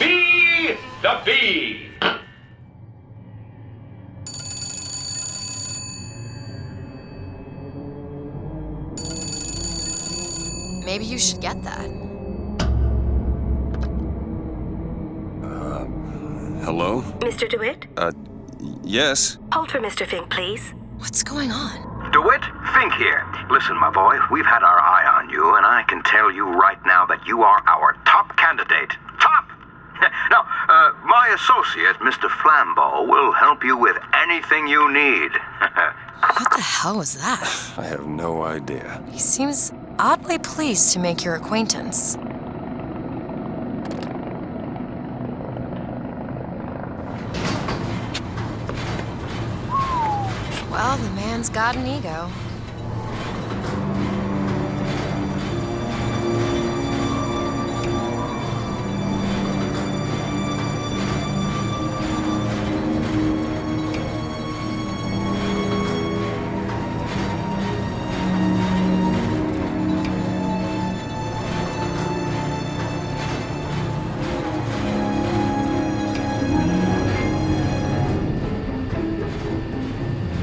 Be the bee! Maybe you should get that. Hello? Mr. DeWitt? Yes? Hold for Mr. Fink, please. What's going on? DeWitt, Fink here. Listen, my boy, we've had our eye on you, and I can tell you right now that you are our top candidate. Top! Now, my associate, Mr. Flambeau, will help you with anything you need. What the hell was that? I have no idea. He seems oddly pleased to make your acquaintance. Well, the man's got an ego.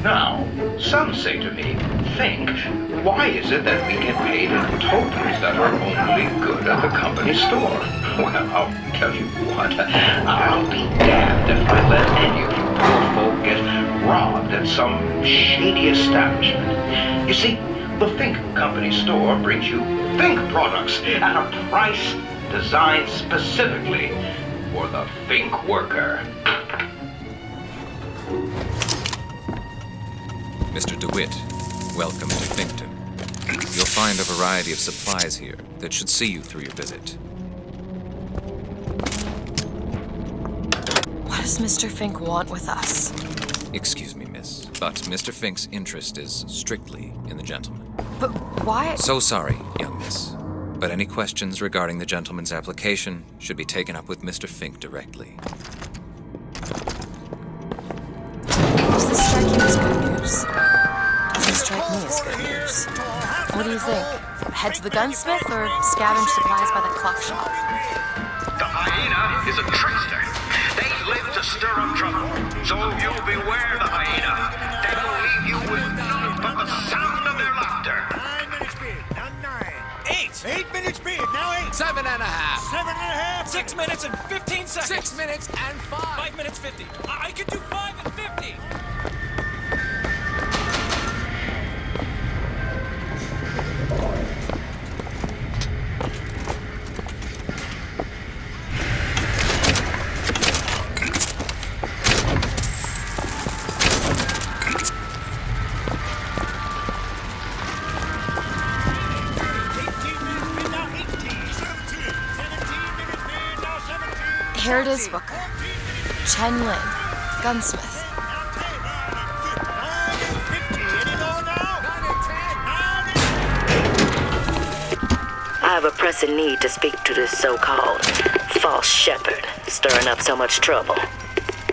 Now, some say to me, Fink, why is it that we get paid in tokens that are only good at the company store? Well, I'll tell you what, I'll be damned if I let any of you poor folk get robbed at some shady establishment. You see, the Fink Company store brings you Fink products at a price designed specifically for the Fink worker. Mr. DeWitt, welcome to Finkton. You'll find a variety of supplies here that should see you through your visit. What does Mr. Fink want with us? Excuse me, miss, but Mr. Fink's interest is strictly in the gentleman. But why? So sorry, young miss, but any questions regarding the gentleman's application should be taken up with Mr. Fink directly. Does this strike you as good news? Doesn't strike me as good news. What do you think? Head to the gunsmith or scavenge supplies by the clock shop? The hyena is a trickster. They live to stir up trouble. So you beware the hyena. They will leave you with naught but the sound of their laughter. 9 minutes bid, not 9. 8 minutes bid, now 8. 7 and a half. 7 and a half. 6 minutes and 15 seconds. 6 minutes and 5. 5 minutes 50. I could do 5 and 50. Here it is, Booker. Chen Lin, gunsmith. I have a pressing need to speak to this so-called false shepherd, stirring up so much trouble.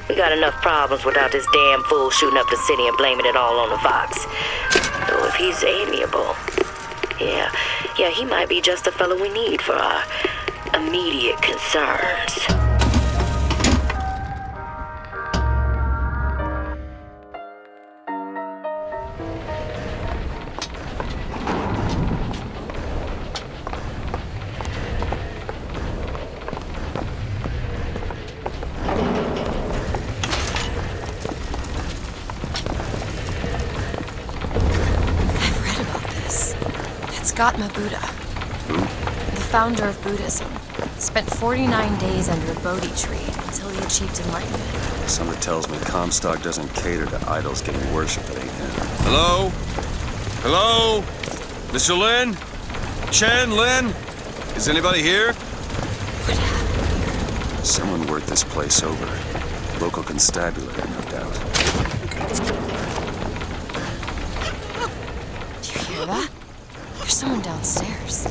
We got enough problems without this damn fool shooting up the city and blaming it all on the fox. Though if he's amiable, yeah, he might be just the fellow we need for our immediate concerns. Gautama Buddha, the founder of Buddhism, spent 49 days under a Bodhi tree until he achieved enlightenment. Something tells me Comstock doesn't cater to idols getting worshipped at 8 Hello? Hello? Mr. Lin? Chen Lin? Is anybody here? What happened? Someone worked this place over. Local constabulary, no doubt. Do you hear that? There's someone downstairs.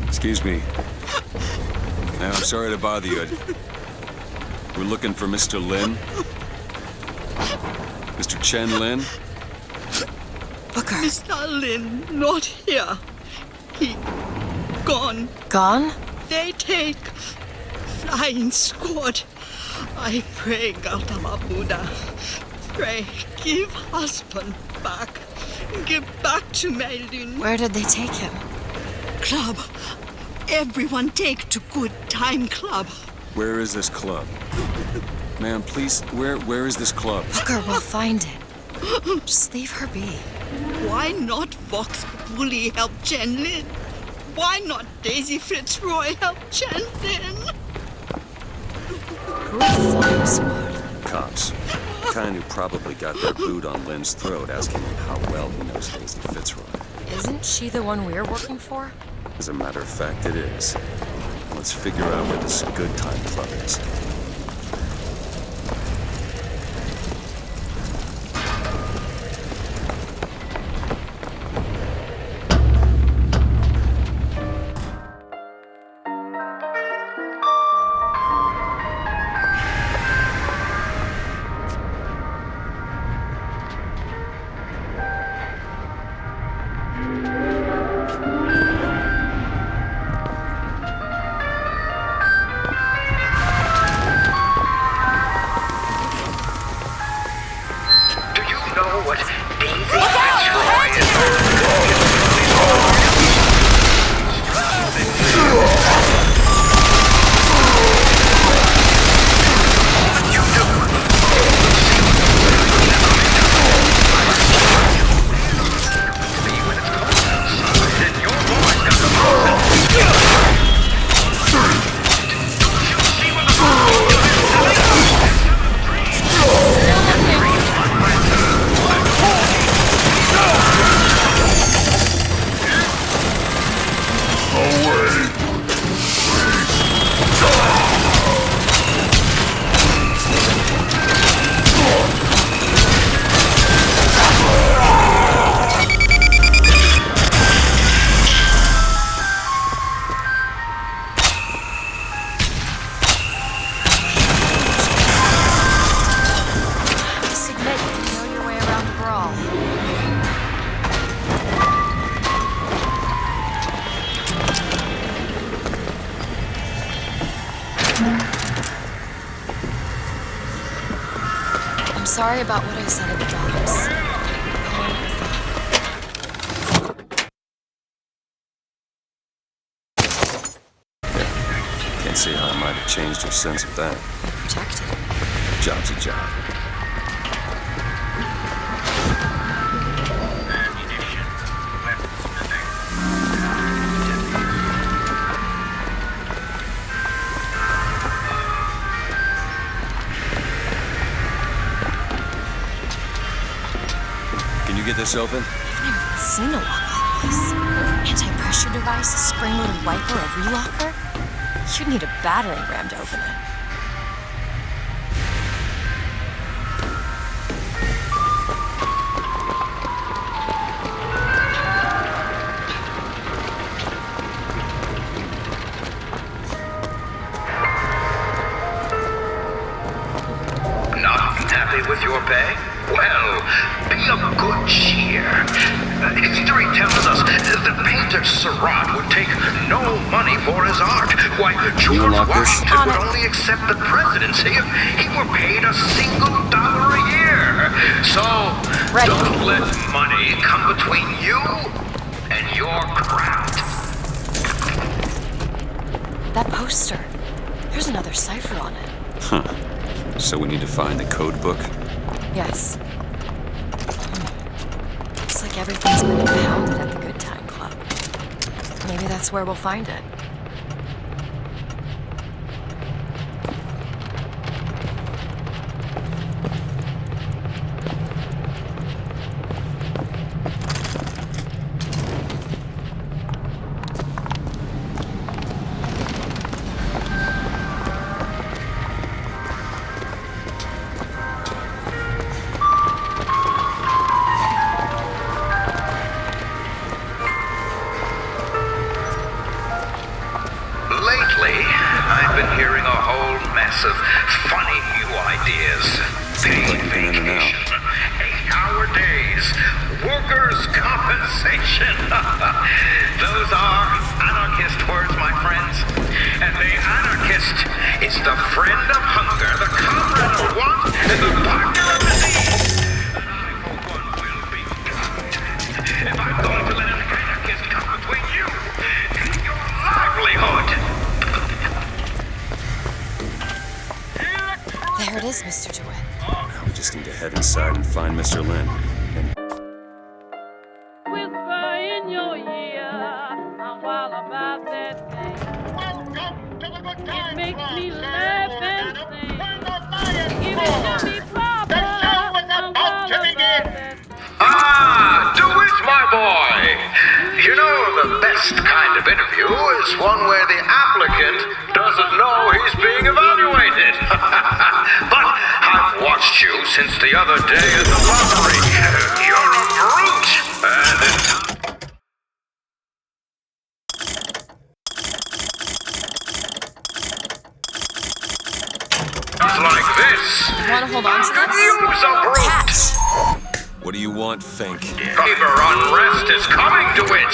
Excuse me. I'm sorry to bother you. We're looking for Mr. Lin. Mr. Chen Lin? Booker. Mr. Lin, not here. He gone. Gone? They take flying squad. I pray, Gautama Buddha. Pray, give husband back. Give back to my Lin. Where did they take him? Club. Everyone take to good time club. Where is this club? Ma'am, please, where is this club? Booker, we'll find it. Just leave her be. Why not Vox Populi help Chen Lin? Why not Daisy Fitzroy help Chen Lin? Who are the flying squad? Cops. The kind who probably got their boot on Lin's throat asking him how well he knows Daisy Fitzroy. Isn't she the one we're working for? As a matter of fact, it is. Let's figure out where this good time club is. Sorry about what I said at the docks. Can't see how I might have changed your sense of that. Protected. Job's a job. Get this open? I've never seen a lock like this. Anti-pressure device, a spring-loaded wiper, a relocker? You'd need a battering ram to open it. Not happy with your pay? Well, be of good cheer. History tells us that painter Surratt would take no money for his art. Why, George Washington would only accept the presidency if he were paid $1 a year. So, don't let money come between you and your craft. That poster. There's another cipher on it. Huh. So we need to find the code book? Yes. Looks like everything's been impounded at the Good Time Club. Maybe that's where we'll find it. conversation. Those are anarchist words, my friends. And the anarchist is the friend of hunger, the comrade of want, and the partner of disease. And I, for one, will be damned if I'm going to let an anarchist come between you and your livelihood. There it is, Mr. DeWitt. Now we just need to head inside and find Mr. Lin. Whisper in your ear, I'm wild about that thing. Welcome to the good time. It makes me laugh and sing. Give it to me, Papa. The show is about to begin. Ah, DeWitt, my boy. You know, the best kind of interview is one where the applicant doesn't know he's being evaluated. But I've watched you since the other day in the lottery. You're a brute. And it's like this. Want to hold on to this? Use a brute. What do you want, Fink? Labor unrest is coming to it.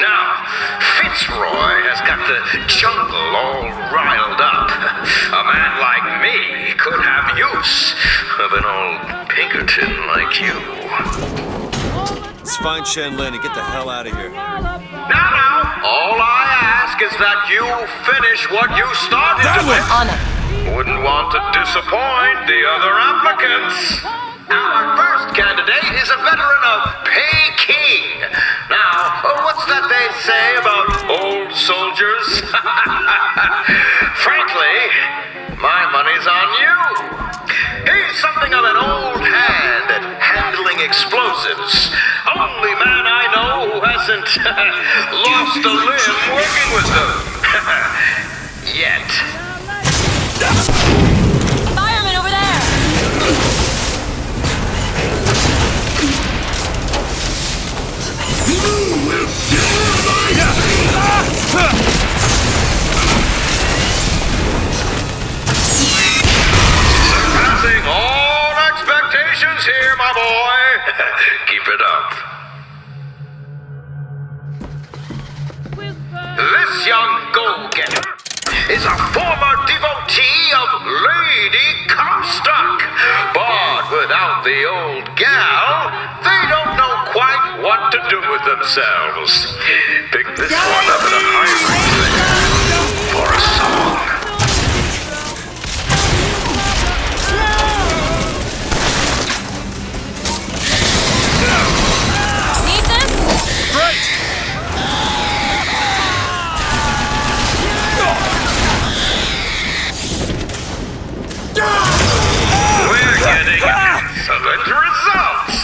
Now, Fitzroy has got the jungle all riled up. A man like me could have use of an old Pinkerton like you. Let's find Chen Lin and get the hell out of here. Now, all I ask is that you finish what you started. On it. Wouldn't want to disappoint the other applicants. Our first candidate is a veteran of Peking. Now, what's that they say about old soldiers? Frankly, my money's on you. He's something of an old hand at handling explosives. Only man I know who hasn't lost a limb working with them. Yet. Fireman over there! Surpassing all expectations here, my boy. Keep it up. This young go-getter is a former devotee of Lady Comstock. But without the old gal, they don't know quite what to do with themselves. Pick this one up at a high rate for a song. Need this? Great! We're getting excellent results.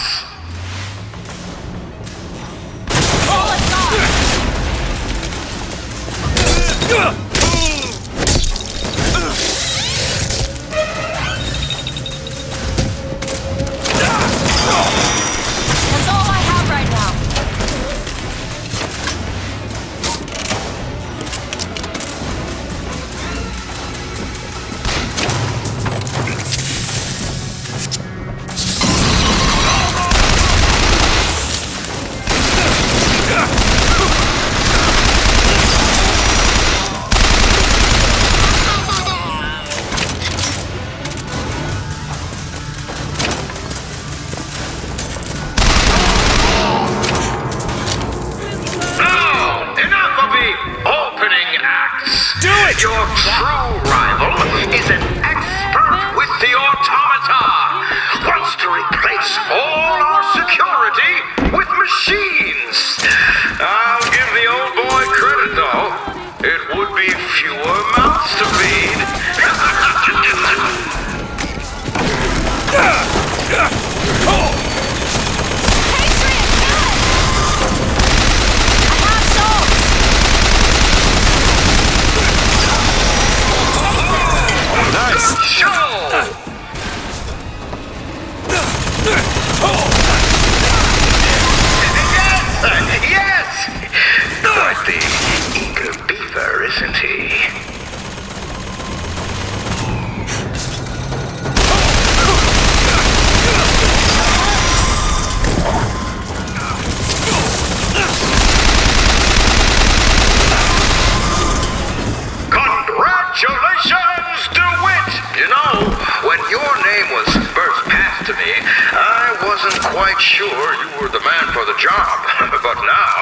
wasn't quite sure you were the man for the job, but now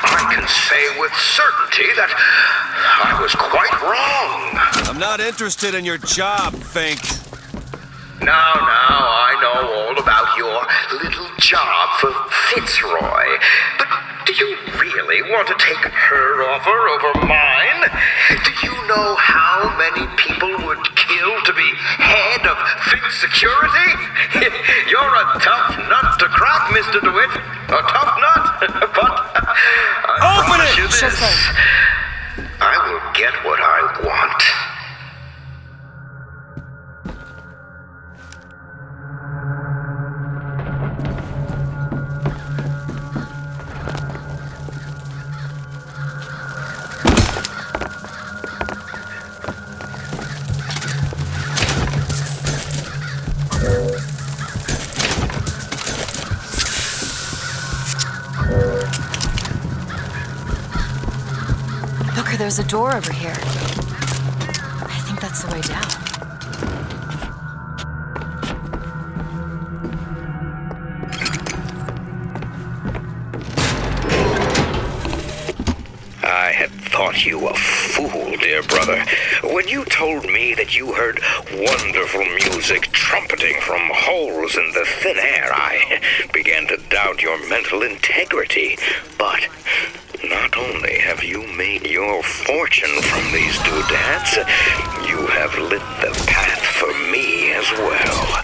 I can say with certainty that I was quite wrong. I'm not interested in your job, Fink. Now, I know all about your little job for Fitzroy. But do you really want to take her offer over mine? Do you know how many people would kill to be head of Fink Security? You're a tough nut to crack, Mr. DeWitt. A tough nut. But I promise you this. I will get what I want. Booker, there's a door over here. I think that's the way down. I had thought you a fool, dear brother. When you told me that you heard wonderful music trumpeting from holes in the thin air, I began to doubt your mental integrity. But not only have you made your fortune from these doodads, you have lit the path for me as well.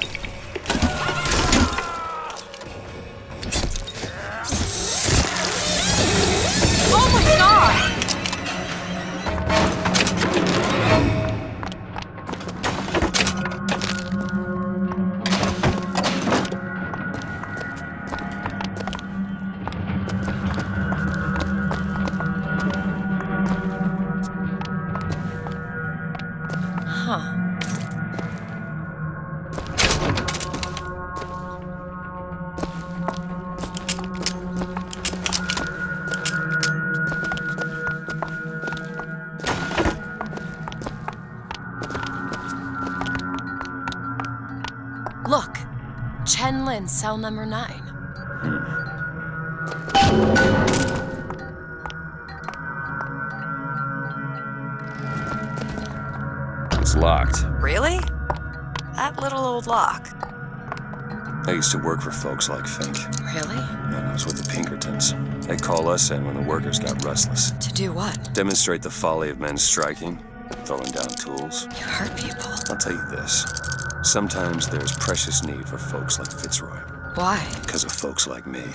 Oh my god! Look, Chen Lin, cell number 9. It's locked. Really? That little old lock. I used to work for folks like Fink. Really? And I was with the Pinkertons. They call us in when the workers got restless. To do what? Demonstrate the folly of men striking, throwing down tools. You hurt people. I'll tell you this. Sometimes there's precious need for folks like Fitzroy. Why? Because of folks like me.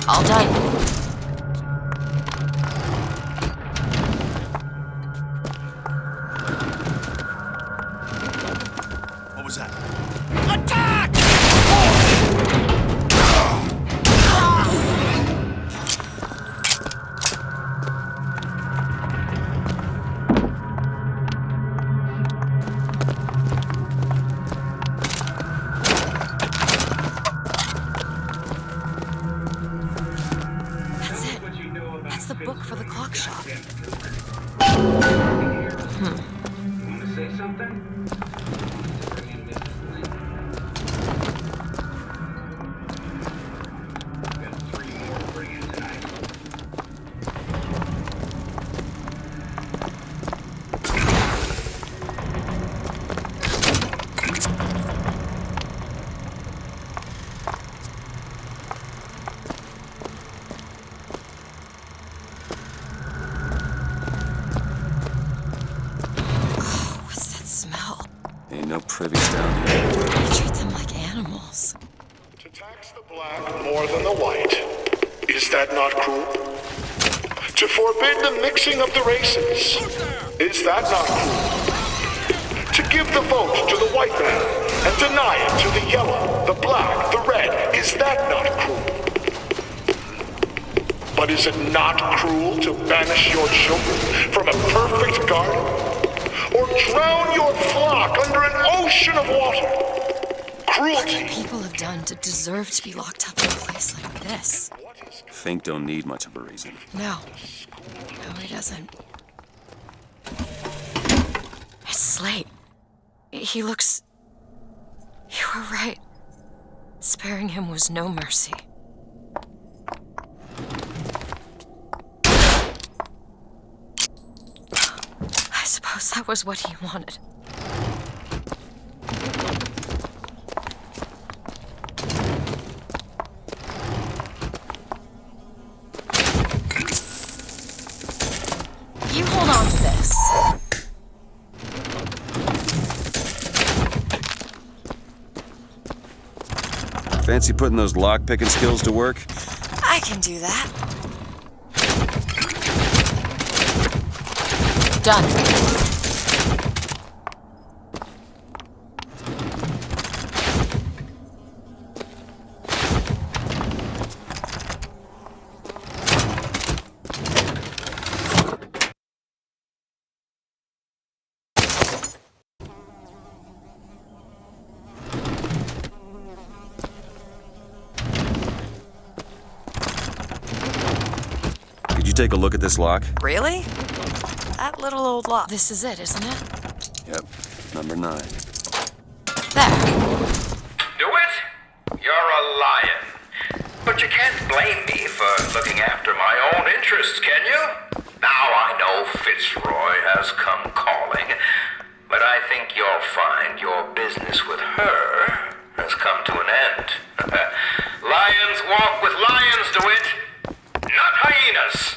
All done. What was that? Attack! That's it. That's the book for the clock shop. Want to say something? Ain't no privies down here. They treat them like animals. To tax the black more than the white, is that not cruel? To forbid the mixing of the races, is that not cruel? To give the vote to the white man and deny it to the yellow, the black, the red, is that not cruel? But is it not cruel to banish your children from a perfect garden? Or drown your flock under an ocean of water? Cruelty. What people have done to deserve to be locked up in a place like this? Fink don't need much of a reason. No. No, he doesn't. It's Slate. He looks... You were right. Sparing him was no mercy. I suppose that was what he wanted. You hold on to this. Fancy putting those lock-picking skills to work? I can do that. Done. Take a look at this lock? Really? That little old lock. This is it, isn't it? Yep, number 9. There. Do it? You're a lion. But you can't blame me for looking after my own interests, can you? Now I know Fitzroy has come calling, but I think you'll find your business with her has come to an end. Lions walk with lions, DeWitt, not hyenas.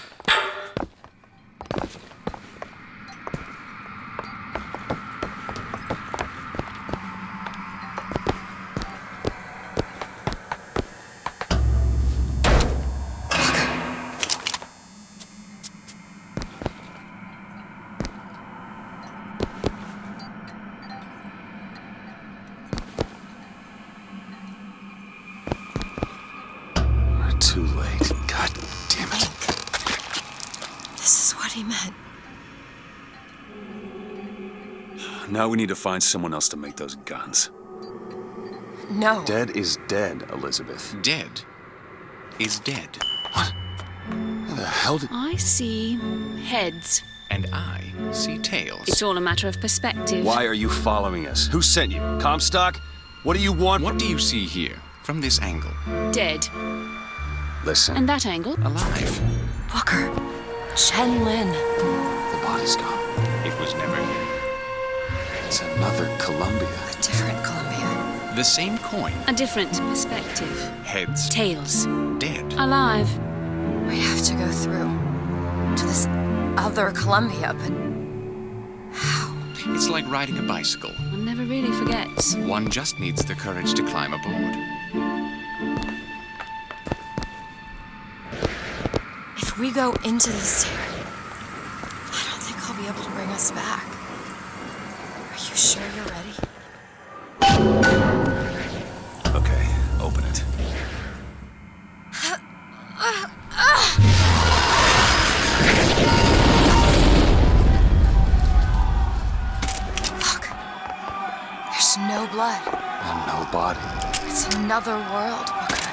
Too late. God damn it. This is what he meant. Now we need to find someone else to make those guns. No. Dead is dead, Elizabeth. Dead is dead. What? How the hell did... I see heads. And I see tails. It's all a matter of perspective. Why are you following us? Who sent you? Comstock? What do you want? What do you see here, from this angle? Dead. Listen. And that angle? Alive. Booker. Chen Lin. The body's gone. It was never here. It's another Columbia. A different Columbia. The same coin. A different perspective. Heads. Tails. Dead. Alive. We have to go through to this other Columbia, but how? It's like riding a bicycle. One never really forgets. One just needs the courage to climb aboard. If we go into this tear, I don't think I'll be able to bring us back. Are you sure you're ready? Okay, open it. Look, there's no blood. And no body. It's another world, Booker.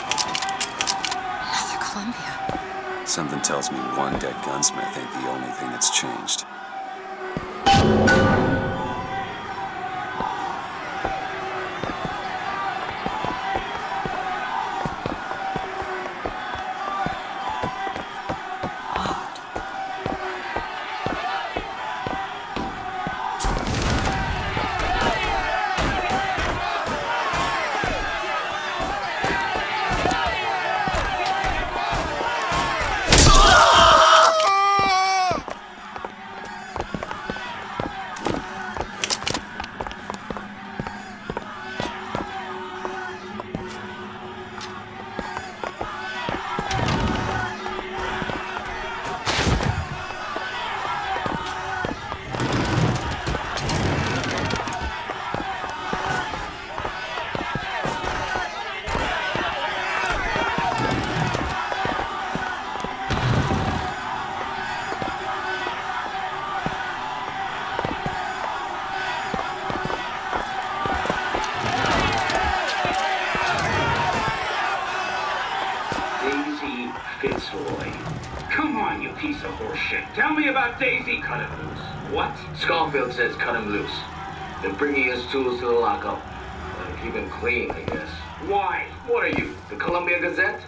Another Columbia. Something tells me one dead gunsmith ain't the only thing that's changed. Fitzroy. Come on, you piece of horseshit. Tell me about Daisy. Cut him loose. What? Schofield says cut him loose. They're bringing his tools to the lockup. Keep him clean, I guess. Why? What are you, the Columbia Gazette?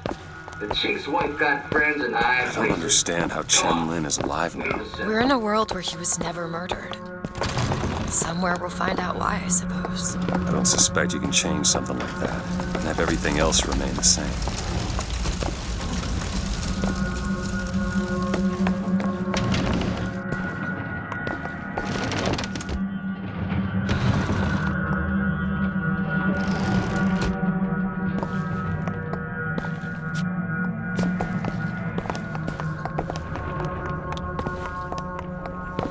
The chink's wife got friends and I don't understand how Chen Lin is alive now. We're in a world where he was never murdered. Somewhere we'll find out why, I suppose. I don't suspect you can change something like that and have everything else remain the same.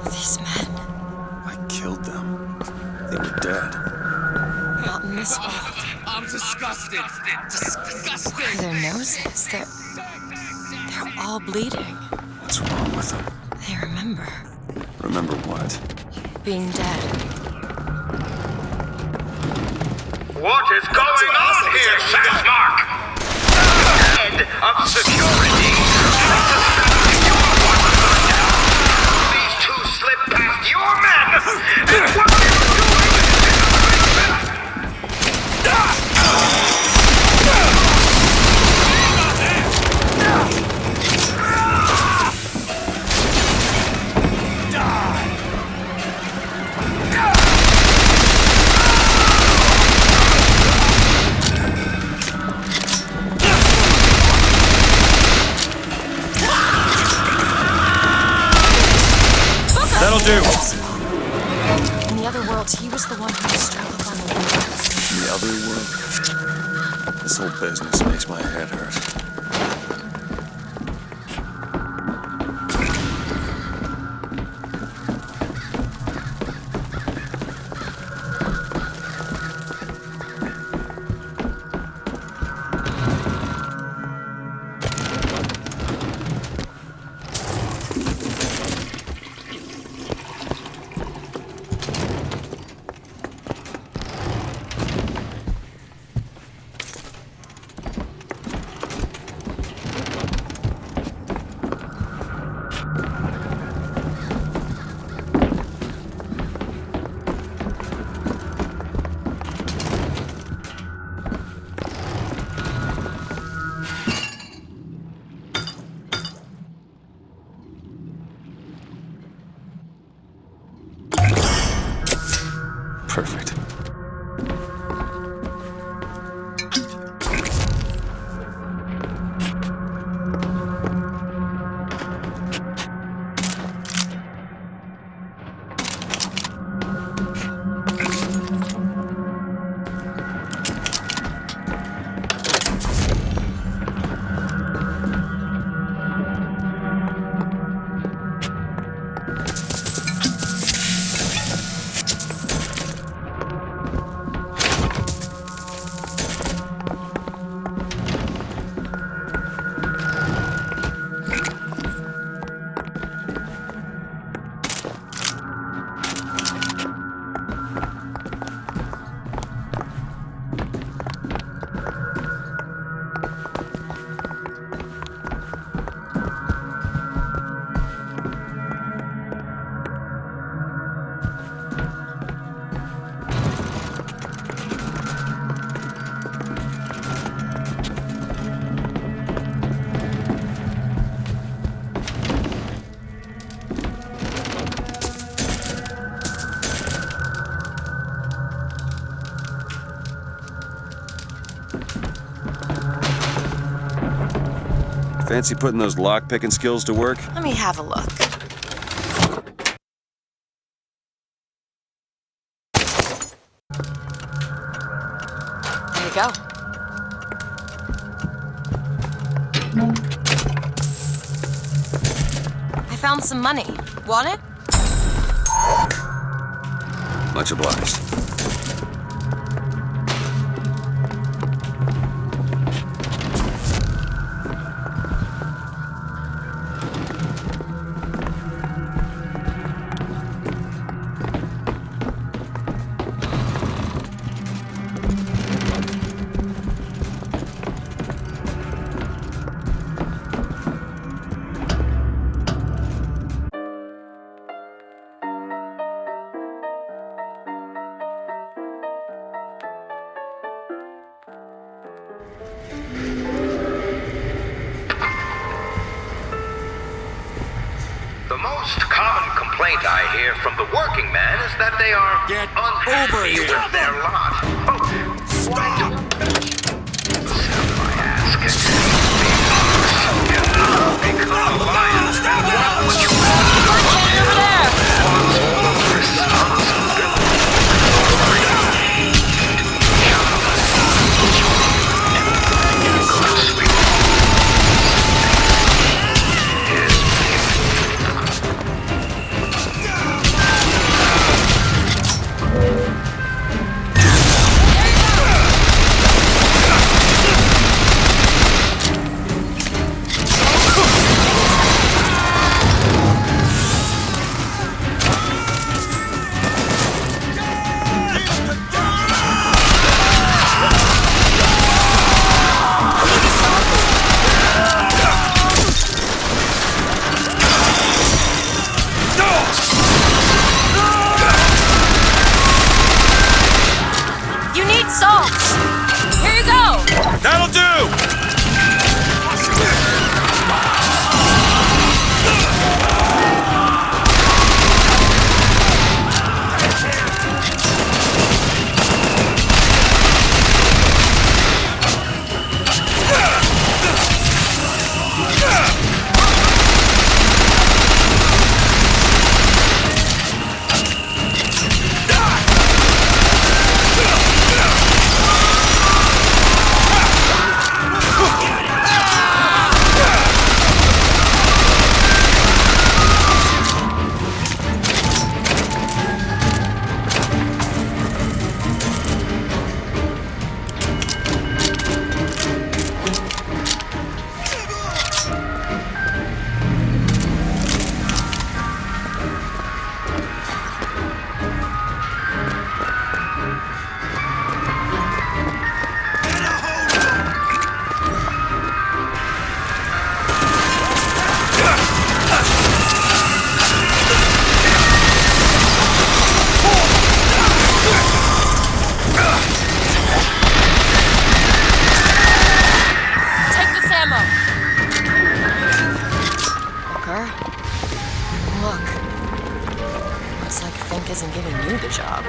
These men. I killed them. They were dead. Not in this world. I'm disgusted. Disgusted. What are their noses? They're all bleeding. What's wrong with them? They remember. Remember what? Being dead. What is going on here, Sassmark? Head of security. These two slip past your men. And what are you That'll do. In the other world, he was the one who struck up on the windows. The other world? This whole business makes my head hurt. Perfect. Fancy putting those lock-picking skills to work? Let me have a look. There you go. I found some money. Want it? Much obliged. complaint I hear from the working man is that they are unhappy with their lot. Oh, why do yourself, I ask? Become a lion. What you isn't giving you the job.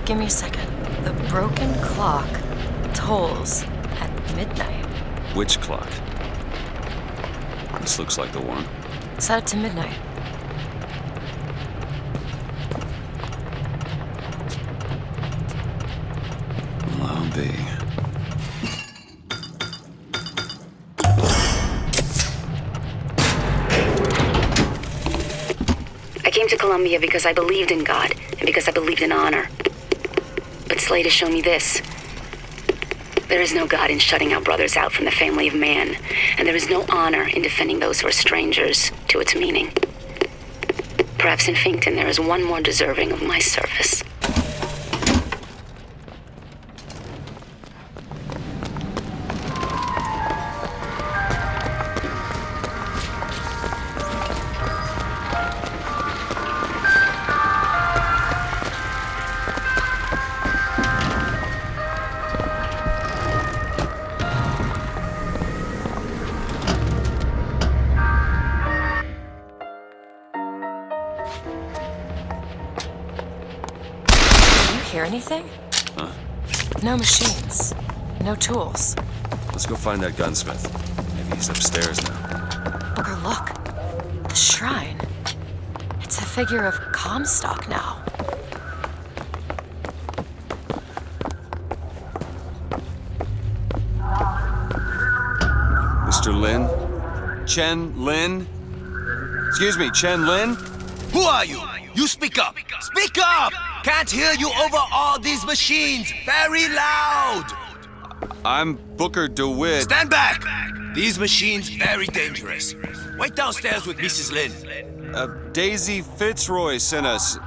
Give me a second. The broken clock tolls at midnight. Which clock? This looks like the one. Set it to midnight. Well, I'll be. I came to Columbia because I believed in God and because I believed in honor. But Slade has shown me this. There is no God in shutting our brothers out from the family of man, and there is no honor in defending those who are strangers to its meaning. Perhaps in Finkton there is one more deserving of my service. hear anything? Huh? No machines. No tools. Let's go find that gunsmith. Maybe he's upstairs now. Booker, look. The shrine. It's a figure of Comstock now. Mr. Lin? Chen Lin? Excuse me, Chen Lin? Who are you? You speak up! Speak up! Can't hear you over all these machines! Very loud! I'm Booker DeWitt. Stand back! These machines very dangerous. Wait downstairs with Mrs. Lin. Daisy Fitzroy sent us.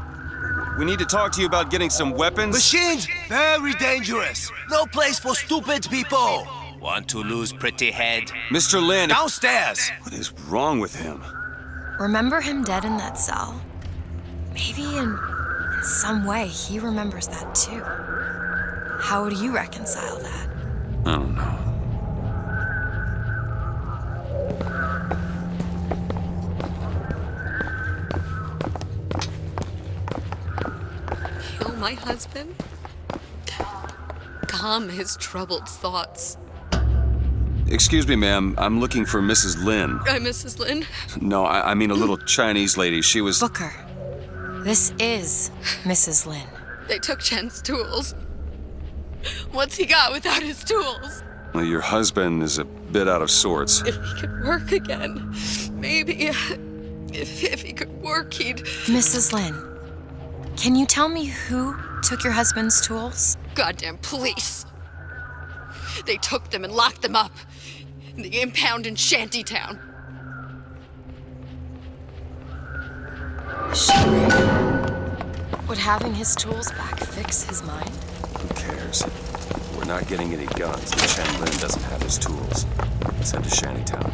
We need to talk to you about getting some weapons. Machines very dangerous. No place for stupid people. Want to lose pretty head? Mr. Lin. Downstairs! What is wrong with him? Remember him dead in that cell? Maybe in some way he remembers that too. How would you reconcile that? I don't know. Kill my husband? Calm his troubled thoughts. Excuse me, ma'am. I'm looking for Mrs. Lin. I'm Mrs. Lin. No, I mean a little Chinese lady. She was... Booker, this is Mrs. Lin. They took Chen's tools. What's he got without his tools? Well, your husband is a bit out of sorts. If he could work again, maybe. If he could work, he'd... Mrs. Lin, can you tell me who took your husband's tools? Goddamn police. They took them and locked them up in the impound in Shantytown. Would having his tools back fix his mind? Who cares? We're not getting any guns, and Chen Lin doesn't have his tools. Let's head to Shantytown.